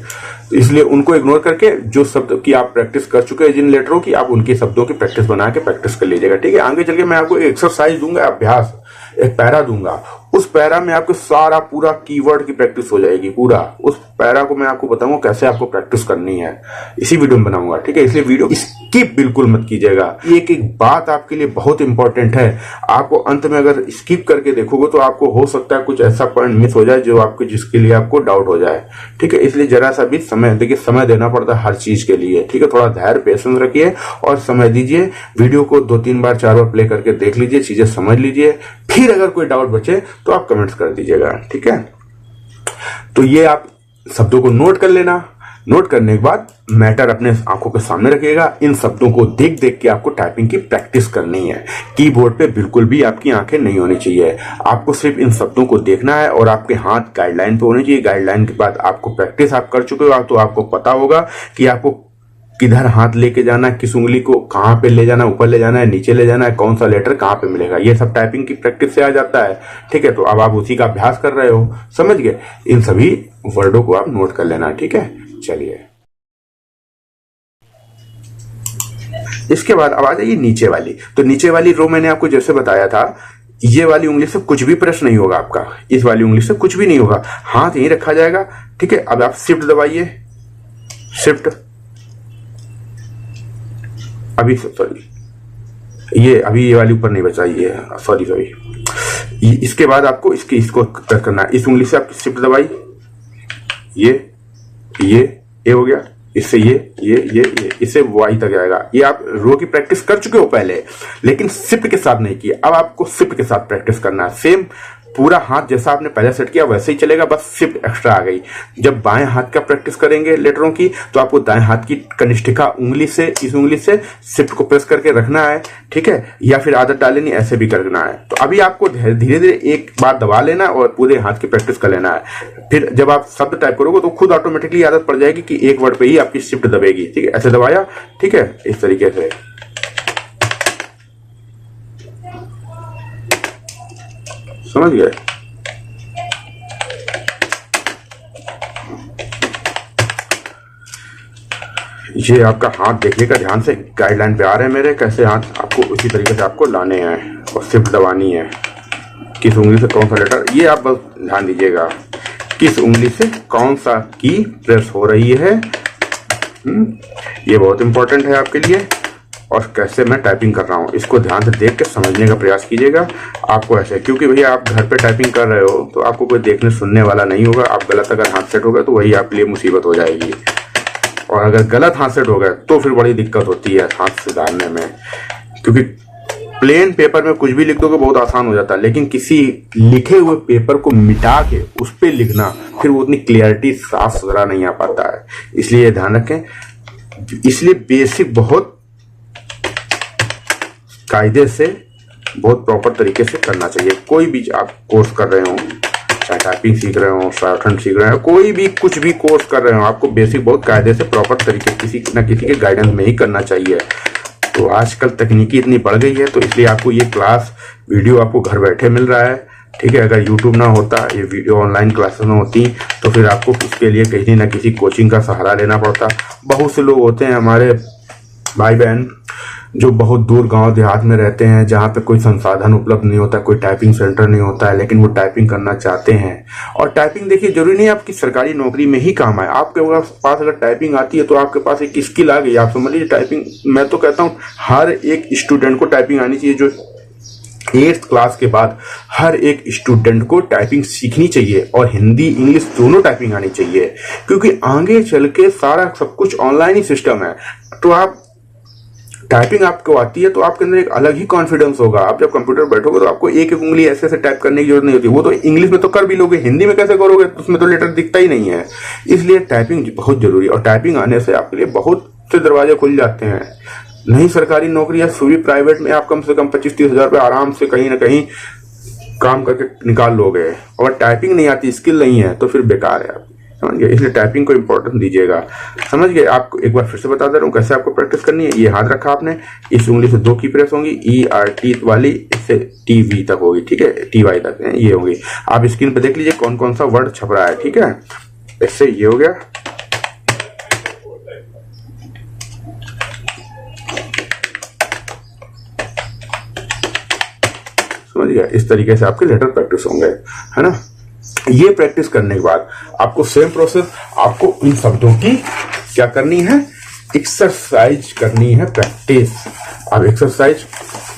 इसलिए उनको इग्नोर करके जो शब्द की आप प्रैक्टिस कर चुके हैं, जिन लेटरों की, आप उनके शब्दों की प्रैक्टिस बना के प्रैक्टिस कर लीजिएगा, ठीक है। आगे चल के मैं आपको एक्सरसाइज दूंगा, अभ्यास, एक पैरा दूंगा। उस पैरा में आपको सारा पूरा कीवर्ड की प्रैक्टिस हो जाएगी। पूरा उस पैरा को मैं आपको बताऊंगा कैसे आपको प्रैक्टिस करनी है, इसी वीडियो में बनाऊंगा, ठीक है। इसलिए वीडियो स्किप बिल्कुल मत कीजिएगा। एक एक बात आपके लिए बहुत इंपॉर्टेंट है। आपको अंत में अगर स्किप करके देखोगे तो आपको हो सकता है कुछ ऐसा पॉइंट मिस हो जाए जो आपको, जिसके लिए आपको डाउट हो जाए, ठीक है। इसलिए जरा सा भी समय देखिए, समय देना पड़ता है हर चीज के लिए, ठीक है। थोड़ा धैर्य, पेशेंस रखिए और समय दीजिए। वीडियो को 2-3 बार 4 बार प्ले करके देख लीजिए, चीजें समझ लीजिए। फिर अगर कोई डाउट बचे तो आप कमेंट्स कर दीजिएगा, ठीक है। तो ये आप शब्दों को नोट कर लेना। नोट करने के बाद मैटर अपने आंखों के सामने रखिएगा। इन शब्दों को देख देख के आपको टाइपिंग की प्रैक्टिस करनी है। कीबोर्ड पे बिल्कुल भी आपकी आंखें नहीं होनी चाहिए। आपको सिर्फ इन शब्दों को देखना है और आपके हाथ गाइडलाइन पे होने चाहिए। गाइडलाइन के बाद आपको प्रैक्टिस आप कर चुके हो तो आपको पता होगा कि आपको किधर हाथ लेके जाना है, किस उंगली को कहां पे ले जाना है, ऊपर ले जाना है, नीचे ले जाना है, कौन सा लेटर कहां पे मिलेगा, ये सब टाइपिंग की प्रैक्टिस से आ जाता है, ठीक है। तो अब आप उसी का अभ्यास कर रहे हो, समझ गए। इन सभी वर्डों को आप नोट कर लेना, ठीक है। चलिए, इसके बाद अब आ जाइए नीचे वाली। तो नीचे वाली रो मैंने आपको जैसे बताया था, ये वाली उंगली से कुछ भी प्रेस नहीं होगा आपका, इस वाली उंगली से कुछ भी नहीं होगा, हाथ यहीं रखा जाएगा, ठीक है। अब आप शिफ्ट दबाइए, शिफ्ट, अभी सॉरी ये वाली ऊपर नहीं बचा, ये सॉरी। इसके बाद आपको इसको प्रेस करना है। इस उंगली से आप शिफ्ट दबाई, ये हो गया, इससे ये इससे वाई तक आएगा। ये आप रो की प्रैक्टिस कर चुके हो पहले, लेकिन शिफ्ट के साथ नहीं किया। अब आपको शिफ्ट के साथ प्रैक्टिस करना है। सेम पूरा हाथ जैसा आपने पहले सेट किया वैसे ही चलेगा, बस शिफ्ट एक्स्ट्रा आ गई। जब बाएं हाथ का प्रैक्टिस करेंगे लेटरों की, तो आपको दाएं हाथ की कनिष्ठिका उंगली से, इस उंगली से शिफ्ट को प्रेस करके रखना है, ठीक है। या फिर आदत डालेनी, ऐसे भी करना है। तो अभी आपको धीरे धीरे एक बार दबा लेना और पूरे हाथ की प्रैक्टिस कर लेना है। फिर जब आप शब्द टाइप करोगे तो खुद ऑटोमेटिकली आदत पड़ जाएगी कि एक वर्ड पे ही आपकी शिफ्ट दबेगी, ठीक है। ऐसे दबाया, ठीक है, इस तरीके से। समझ गए। ये आपका हाथ देखिएगा ध्यान से, गाइडलाइन पे आ रहे हैं मेरे, कैसे हाथ आपको उसी तरीके से आपको लाने हैं और शिफ्ट दबानी है। किस उंगली से कौन सा लेटर, ये आप बस ध्यान दीजिएगा, किस उंगली से कौन सा की प्रेस हो रही है, ये बहुत इंपॉर्टेंट है आपके लिए। और कैसे मैं टाइपिंग कर रहा हूँ इसको ध्यान से देख के समझने का प्रयास कीजिएगा। आपको ऐसे, क्योंकि भैया आप घर पे टाइपिंग कर रहे हो तो आपको कोई देखने सुनने वाला नहीं होगा। आप गलत अगर हाथ सेट हो गए तो वही आपके लिए मुसीबत हो जाएगी, और अगर गलत हाथ सेट हो गए तो फिर बड़ी दिक्कत होती है हाथ सुधारने में। क्योंकि प्लेन पेपर में कुछ भी लिख दोगे बहुत आसान हो जाता है, लेकिन किसी लिखे हुए पेपर को मिटा के उस पर लिखना, फिर वो उतनी क्लियरिटी साफ सुथरा नहीं आ पाता है। इसलिए ये ध्यान रखें। इसलिए बेसिक बहुत कायदे से, बहुत प्रॉपर तरीके से करना चाहिए। कोई भी आप कोर्स कर रहे हो, चाहे टाइपिंग सीख रहे हो, शॉर्टहैंड सीख रहे हो, कोई भी कुछ भी कोर्स कर रहे हो, आपको बेसिक बहुत कायदे से प्रॉपर तरीके किसी न किसी के गाइडेंस में ही करना चाहिए। तो आजकल तकनीकी इतनी बढ़ गई है, तो इसलिए आपको ये क्लास वीडियो आपको घर बैठे मिल रहा है। ठीक है, अगर YouTube ना होता, ये वीडियो ऑनलाइन क्लासेस में होती, तो फिर आपको उसके लिए कहीं ना किसी कोचिंग का सहारा लेना पड़ता। बहुत से लोग होते हैं हमारे भाई बहन जो बहुत दूर गांव देहात में रहते हैं, जहाँ पे कोई संसाधन उपलब्ध नहीं होता, कोई टाइपिंग सेंटर नहीं होता है, लेकिन वो टाइपिंग करना चाहते हैं। और टाइपिंग देखिए जरूरी नहीं आपकी सरकारी नौकरी में ही काम आए। आपके पास अगर टाइपिंग आती है तो आपके पास एक स्किल आ गई। आप समझ लीजिए टाइपिंग, मैं तो कहता हूँ हर एक स्टूडेंट को टाइपिंग आनी चाहिए। जो 8th क्लास के बाद हर एक स्टूडेंट को टाइपिंग सीखनी चाहिए, और हिंदी इंग्लिश दोनों टाइपिंग आनी चाहिए, क्योंकि आगे चल के सारा सब कुछ ऑनलाइन ही सिस्टम है। तो आप टाइपिंग आपको आती है तो आपके अंदर एक अलग ही कॉन्फिडेंस होगा। आप जब कंप्यूटर बैठोगे तो आपको एक एक उंगली ऐसे ऐसे टाइप करने की जरूरत नहीं होती। वो तो इंग्लिश में तो कर भी लोगे, हिंदी में कैसे करोगे? उसमें तो लेटर दिखता ही नहीं है। इसलिए टाइपिंग बहुत जरूरी है, और टाइपिंग आने से आपके लिए बहुत से दरवाजे खुल जाते हैं। नहीं सरकारी नौकरी या सूरी प्राइवेट में आप कम से कम 25-30 हजार रुपये आराम से कहीं ना कहीं काम करके निकाल लोगे। और टाइपिंग नहीं आती, स्किल नहीं है, तो फिर बेकार है आप, समझ गए। इसलिए टाइपिंग को इंपॉर्टेंस दीजिएगा, समझ गए। आपको एक बार फिर से बता दे रहा हूँ कैसे आपको प्रैक्टिस करनी है। ये हाथ रखा आपने, इस उंगली से 2 की प्रेस होंगी, ERT वाली, इससे TV तक होगी, ठीक है, TY तक ये होगी। आप स्क्रीन पे देख लीजिए कौन कौन सा वर्ड छप रहा है, ठीक है। इससे ये हो गया, समझ गया। इस तरीके से आपके लेटर प्रैक्टिस होंगे, है ना। ये प्रैक्टिस करने के बाद आपको सेम प्रोसेस, आपको इन शब्दों की क्या करनी है, एक्सरसाइज करनी है, प्रैक्टिस। अब एक्सरसाइज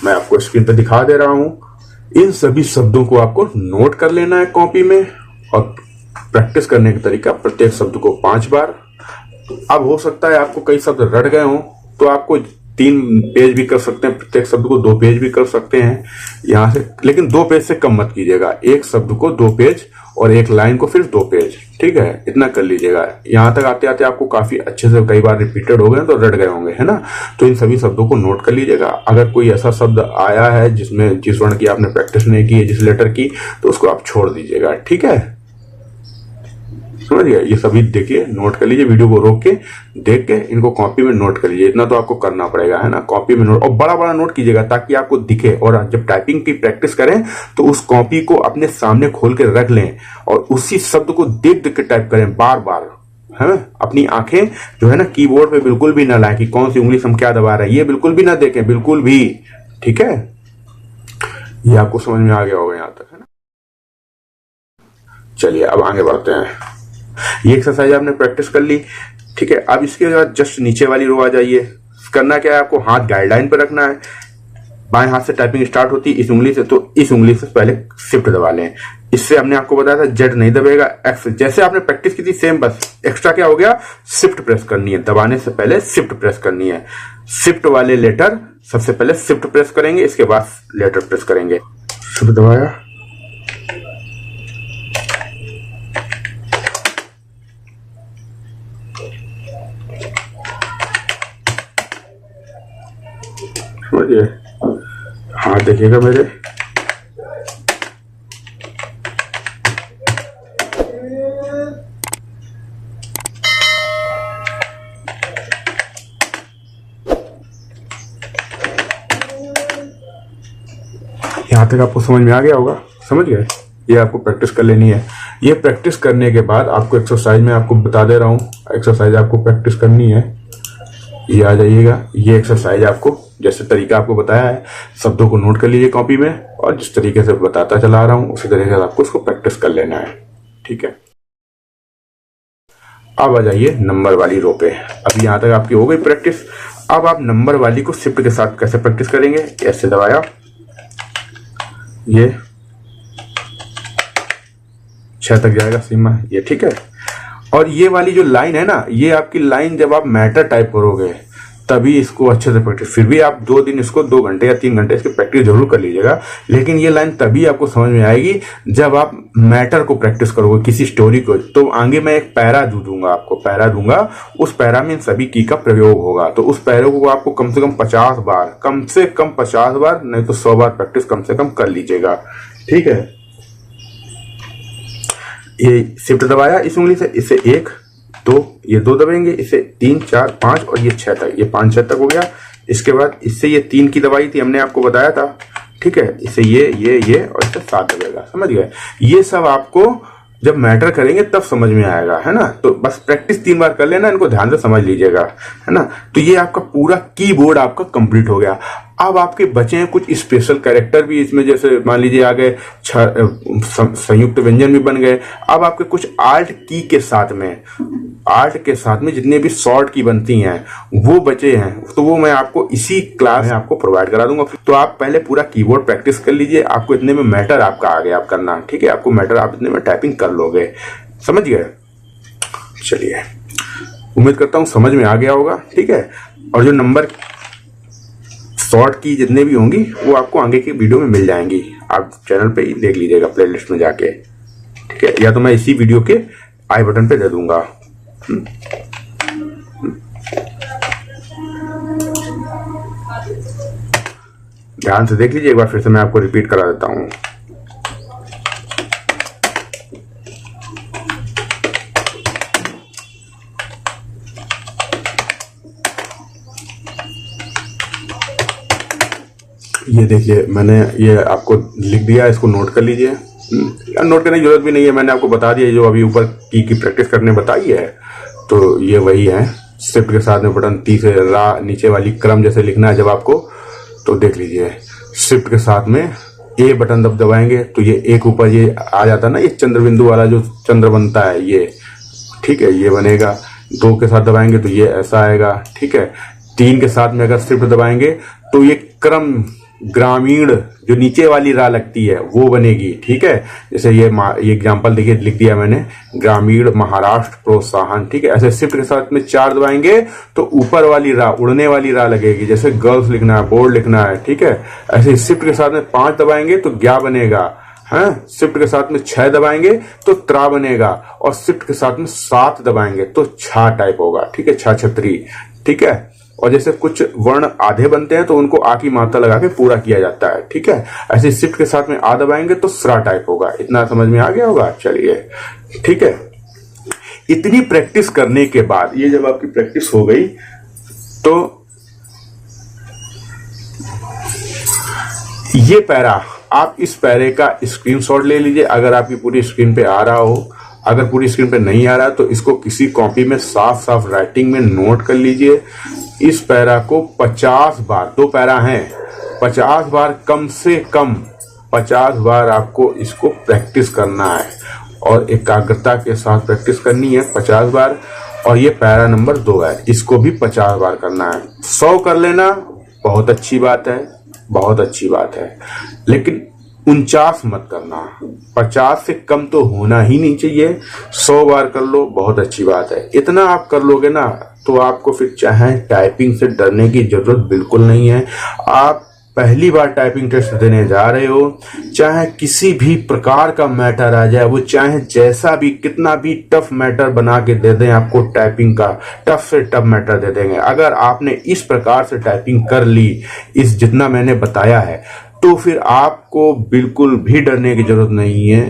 मैं आपको स्क्रीन पे दिखा दे रहा हूं। इन सभी शब्दों को आपको नोट कर लेना है कॉपी में, और प्रैक्टिस करने का तरीका प्रत्येक शब्द को 5 बार। अब हो सकता है आपको कई शब्द रट गए हों, तो आपको 3 पेज भी कर सकते हैं, प्रत्येक शब्द को 2 पेज भी कर सकते हैं यहां से, लेकिन 2 पेज से कम मत कीजिएगा। एक शब्द को 2 पेज और एक लाइन को फिर 2 पेज, ठीक है, इतना कर लीजिएगा। यहां तक आते आते आपको काफी अच्छे से कई बार रिपीटेड हो गए तो रट गए होंगे, है ना। तो इन सभी शब्दों को नोट कर लीजिएगा। अगर कोई ऐसा शब्द आया है जिसमें जिस वर्ण की आपने प्रैक्टिस नहीं की है, जिस लेटर की, तो उसको आप छोड़ दीजिएगा, ठीक है, समझ गए। ये सभी देखिए, नोट कर लीजिए, वीडियो को रोक के देख के इनको कॉपी में नोट कर लीजिए। इतना तो आपको करना पड़ेगा, है ना, कॉपी में नोट, और बड़ा बड़ा नोट कीजिएगा ताकि आपको दिखे। और जब टाइपिंग की प्रैक्टिस करें तो उस कॉपी को अपने सामने खोल के रख लें, और उसी शब्द को देख देख के टाइप करें बार बार, है। अपनी आंखें जो है ना कीबोर्ड पे बिल्कुल भी ना लाएं कि कौन सी उंगली से हम क्या दबा रहे हैं, ये बिल्कुल भी ना देखें, बिल्कुल भी, ठीक है। ये आपको समझ में आ गया होगा यहां तक, है ना। चलिए अब आगे बढ़ते हैं। ये एक्सरसाइज आपने प्रैक्टिस कर ली, ठीक है। अब इसके बाद जस्ट नीचे वाली रो आ जाइए। करना क्या है, आपको हाथ गाइडलाइन पर रखना है। बाएं हाथ से टाइपिंग स्टार्ट होती है इस उंगली से, तो इस उंगली से पहले शिफ्ट दबा लें। इससे हमने आपको बताया था जेड नहीं दबेगा, एक्स जैसे आपने प्रैक्टिस की थी सेम, बस एक्स्ट्रा क्या हो गया, शिफ्ट प्रेस करनी है। दबाने से पहले शिफ्ट प्रेस करनी है। शिफ्ट वाले लेटर सबसे पहले शिफ्ट प्रेस करेंगे, इसके बाद लेटर प्रेस करेंगे। शिफ्ट दबाया, समझिए। हाथ देखिएगा मेरे, यहां तक आपको समझ में आ गया होगा, समझ गए। ये आपको प्रैक्टिस कर लेनी है। ये प्रैक्टिस करने के बाद आपको एक्सरसाइज में आपको बता दे रहा हूं, एक्सरसाइज आपको प्रैक्टिस करनी है। ये आ जाइएगा, ये एक्सरसाइज आपको जैसे तरीका आपको बताया है, शब्दों को नोट कर लीजिए कॉपी में, और जिस तरीके से बताता चला रहा हूं उसी तरीके से आपको इसको प्रैक्टिस कर लेना है, ठीक है। अब आ जाइए नंबर वाली रो पे। अब यहाँ तक आपकी हो गई प्रैक्टिस। अब आप नंबर वाली को शिफ्ट के साथ कैसे प्रैक्टिस करेंगे, ऐसे दबाया, ये 6 तक जाएगा सीमा, ये ठीक है। और ये वाली जो लाइन है ना, ये आपकी लाइन जब आप मैटर टाइप करोगे तभी इसको अच्छे से प्रैक्टिस, फिर भी आप 2 दिन इसको 2 घंटे या 3 घंटे इसकी प्रैक्टिस जरूर कर लीजिएगा, लेकिन ये लाइन तभी आपको समझ में आएगी जब आप मैटर को प्रैक्टिस करोगे, किसी स्टोरी को। तो आगे मैं एक पैरा दूंगा आपको, पैरा दूंगा, उस पैरा में इन सभी की का प्रयोग होगा। तो उस पैरा को आपको कम से कम 50 बार, कम से कम 50 बार नहीं तो 100 बार प्रैक्टिस कम से कम कर लीजिएगा, ठीक है। ये शिफ्ट दबाया इस उंगली से, इससे 1 2, ये 2 दबाएंगे, इससे 3 4 5 और ये 6 तक, ये 5 6 तक हो गया। इसके बाद इससे ये 3 की दबाई थी, हमने आपको बताया था, ठीक है। इससे ये और इससे 7 दबेगा, समझ गए। ये सब आपको जब मैटर करेंगे तब समझ में आएगा, है ना। तो बस प्रैक्टिस 3 बार कर लेना, इनको ध्यान से समझ लीजिएगा, है ना। तो ये आपका पूरा कीबोर्ड आपका कंप्लीट हो गया। अब आपके बचे हैं कुछ स्पेशल कैरेक्टर भी इसमें, जैसे मान लीजिए आ गए संयुक्त व्यंजन भी बन गए। अब आपके कुछ आल्ट की के साथ में, आल्ट के साथ में जितने भी शॉर्ट की बनती हैं वो बचे हैं, तो वो मैं आपको इसी क्लास में आपको प्रोवाइड करा दूंगा। तो आप पहले पूरा कीबोर्ड प्रैक्टिस कर लीजिए, आपको इतने में मैटर आपका आ गया आप करना, ठीक है। आपको मैटर आप इतने में टाइपिंग कर लोगे, समझ गए। चलिए, उम्मीद करता हूं समझ में आ गया होगा, ठीक है। और जो नंबर शॉर्ट की जितने भी होंगी वो आपको आगे की वीडियो में मिल जाएंगी, आप चैनल पे ही देख लीजिएगा प्लेलिस्ट में जाके, ठीक है। या तो मैं इसी वीडियो के आई बटन पे दे दूंगा। ध्यान से देख लीजिए एक बार, फिर से मैं आपको रिपीट करा देता हूं। ये देखिए, मैंने ये आपको लिख दिया, इसको नोट कर लीजिए। नोट करने की जरूरत भी नहीं है, मैंने आपको बता दिया जो अभी ऊपर की प्रैक्टिस करने बताई है। तो ये वही है, शिफ्ट के साथ में बटन तीसरा नीचे वाली क्रम जैसे लिखना है जब आपको, तो देख लीजिए। शिफ्ट के साथ में ए बटन जब दबाएंगे तो ये एक ऊपर ये आ जाता है ना, ये चंद्र बिंदु वाला जो चंद्र बनता है ये, ठीक है, ये बनेगा। 2 के साथ दबाएंगे तो ये ऐसा आएगा, ठीक है। 3 के साथ में अगर शिफ्ट दबाएंगे तो ये क्रम ग्रामीण जो नीचे वाली रा लगती है वो बनेगी, ठीक है। जैसे ये एग्जांपल देखिए लिख दिया मैंने, ग्रामीण महाराष्ट्र प्रोत्साहन, ठीक है। ऐसे शिफ्ट के साथ में 4 दबाएंगे तो ऊपर वाली रा, उड़ने वाली रा लगेगी, जैसे गर्ल्स लिखना है, बोर्ड लिखना है, ठीक है। ऐसे शिफ्ट के साथ में 5 दबाएंगे तो ग्या बनेगा, है। शिफ्ट के साथ में 6 दबाएंगे तो त्रा बनेगा, और शिफ्ट के साथ में 7 दबाएंगे तो छा टाइप होगा, ठीक है, छा छतरी, ठीक है। और जैसे कुछ वर्ण आधे बनते हैं तो उनको आ की मात्रा लगा के पूरा किया जाता है, ठीक है। ऐसे शिफ्ट के साथ में आ दबाएंगे तो स्रा टाइप होगा। इतना समझ में आ गया होगा, चलिए, ठीक है। इतनी प्रैक्टिस करने के बाद, ये जब आपकी प्रैक्टिस हो गई तो ये पैरा, आप इस पैरे का स्क्रीनशॉट ले लीजिए अगर आपकी पूरी स्क्रीन पे आ रहा हो। अगर पूरी स्क्रीन पे नहीं आ रहा तो इसको किसी कॉपी में साफ साफ राइटिंग में नोट कर लीजिए। इस पैरा को 50 बार, 2 पैरा हैं, 50 बार, कम से कम 50 बार आपको इसको प्रैक्टिस करना है, और एकाग्रता के साथ प्रैक्टिस करनी है 50 बार। और ये पैरा नंबर 2 है, इसको भी 50 बार करना है। 100 कर लेना बहुत अच्छी बात है, बहुत अच्छी बात है, लेकिन 49 मत करना, 50 से कम तो होना ही नहीं चाहिए। 100 बार कर लो, बहुत अच्छी बात है। इतना आप कर लोगे ना तो आपको फिर चाहे टाइपिंग से डरने की जरूरत बिल्कुल नहीं है। आप पहली बार टाइपिंग टेस्ट देने जा रहे हो, चाहे किसी भी प्रकार का मैटर आ जाए, वो चाहे जैसा भी कितना भी टफ मैटर बना के दे दें आपको, टाइपिंग का टफ से टफ मैटर दे देंगे। अगर आपने इस प्रकार से टाइपिंग कर ली, इस जितना मैंने बताया है, तो फिर आपको बिल्कुल भी डरने की जरूरत नहीं है।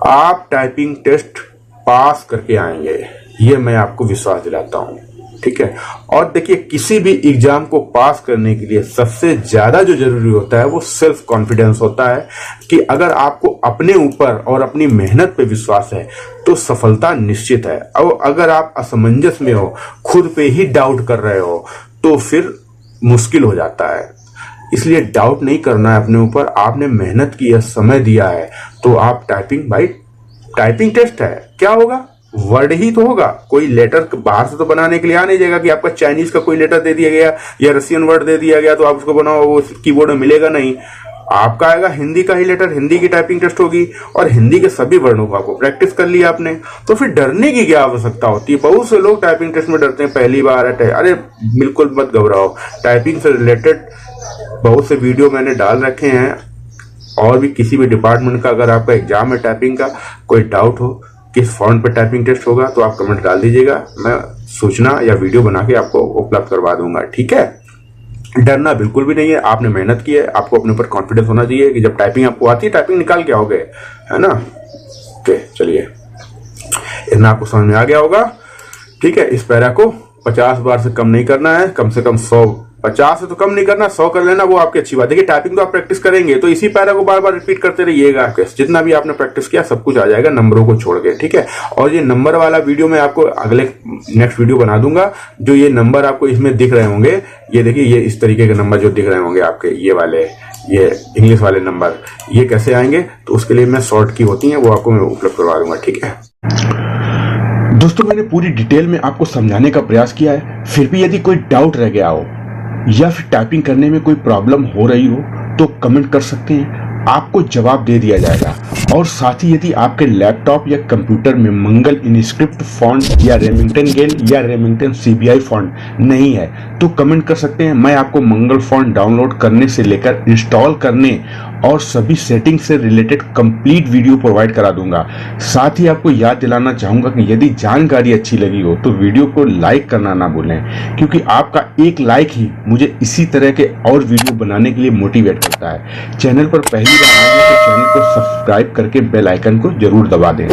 आप टाइपिंग टेस्ट पास करके आएंगे, ये मैं आपको विश्वास दिलाता हूं, ठीक है। और देखिए, किसी भी एग्जाम को पास करने के लिए सबसे ज्यादा जो जरूरी होता है वो सेल्फ कॉन्फिडेंस होता है, कि अगर आपको अपने ऊपर और अपनी मेहनत पे विश्वास है तो सफलता निश्चित है। और अगर आप असमंजस में हो, खुद पे ही डाउट कर रहे हो, तो फिर मुश्किल हो जाता है। इसलिए डाउट नहीं करना है अपने ऊपर। आपने मेहनत की है, समय दिया है, तो आप टाइपिंग, भाई टाइपिंग टेस्ट है, क्या होगा, वर्ड ही तो होगा, कोई लेटर बाहर से तो बनाने के लिए आ नहीं जाएगा कि आपका चाइनीज का कोई लेटर दे दिया गया या रशियन वर्ड दे दिया गया तो आप उसको बनाओ, वो कीबोर्ड में मिलेगा नहीं। आपका आएगा हिंदी का ही लेटर, हिंदी की टाइपिंग टेस्ट होगी और हिंदी के सभी वर्णों को आपको प्रैक्टिस कर लिया आपने, तो फिर डरने की क्या आवश्यकता होती है। बहुत से लोग टाइपिंग टेस्ट में डरते हैं, पहली बार है। अरे बिल्कुल मत घबराओ, टाइपिंग से रिलेटेड बहुत से वीडियो मैंने डाल रखे हैं, और भी किसी भी डिपार्टमेंट का अगर आपका एग्जाम है टाइपिंग का, कोई डाउट हो किस फॉन्ट पे टाइपिंग टेस्ट होगा तो आप कमेंट डाल दीजिएगा, मैं सूचना या वीडियो बना के आपको उपलब्ध करवा दूंगा। ठीक है, डरना बिल्कुल भी नहीं है, आपने मेहनत की है, आपको अपने ऊपर कॉन्फिडेंस होना चाहिए कि जब टाइपिंग आपको आती है टाइपिंग निकाल के आओगे, है ना। ओके चलिए, इतना आपको समझ में आ गया होगा। ठीक है, इस पैरा को 50 बार से कम नहीं करना है, कम से कम 100, 50 से तो कम नहीं करना, 100 कर लेना, वो आपकी अच्छी बात है। देखिए टाइपिंग तो आप प्रैक्टिस करेंगे तो इसी पैरा को बार बार रिपीट करते रहिएगा, जितना भी आपने प्रैक्टिस किया सब कुछ आ जाएगा नंबरों को छोड़ के। ठीक है, और ये नंबर वाला वीडियो मैं आपको अगले नेक्स्ट वीडियो बना दूंगा। जो ये नंबर आपको इसमें दिख रहे होंगे, ये देखिए, ये इस तरीके के नंबर जो दिख रहे होंगे आपके, ये वाले, ये इंग्लिश वाले नंबर, ये कैसे आएंगे तो उसके लिए मैं शॉर्ट की होती है वो आपको मैं उपलब्ध करवा दूंगा। ठीक है दोस्तों, मैंने पूरी डिटेल में आपको समझाने का प्रयास किया है, फिर भी यदि कोई डाउट रह गया हो या फिर टाइपिंग करने में कोई प्रॉब्लम हो रही हो तो कमेंट कर सकते हैं, आपको जवाब दे दिया जाएगा। और साथ ही यदि आपके लैपटॉप या कंप्यूटर में मंगल इनस्क्रिप्ट फॉन्ट या रेमिंगटन गेल या रेमिंगटन CBI फॉन्ट नहीं है तो कमेंट कर सकते हैं, मैं आपको मंगल फॉन्ट डाउनलोड करने से लेकर इंस्टॉल करने और सभी सेटिंग से रिलेटेड कंप्लीट वीडियो प्रोवाइड करा दूंगा। साथ ही आपको याद दिलाना चाहूंगा कि यदि जानकारी अच्छी लगी हो तो वीडियो को लाइक करना ना भूलें, क्योंकि आपका एक लाइक ही मुझे इसी तरह के और वीडियो बनाने के लिए मोटिवेट करता है। चैनल पर पहली बार आए हैं तो चैनल को सब्सक्राइब करके बेल आइकन को जरूर दबा दें।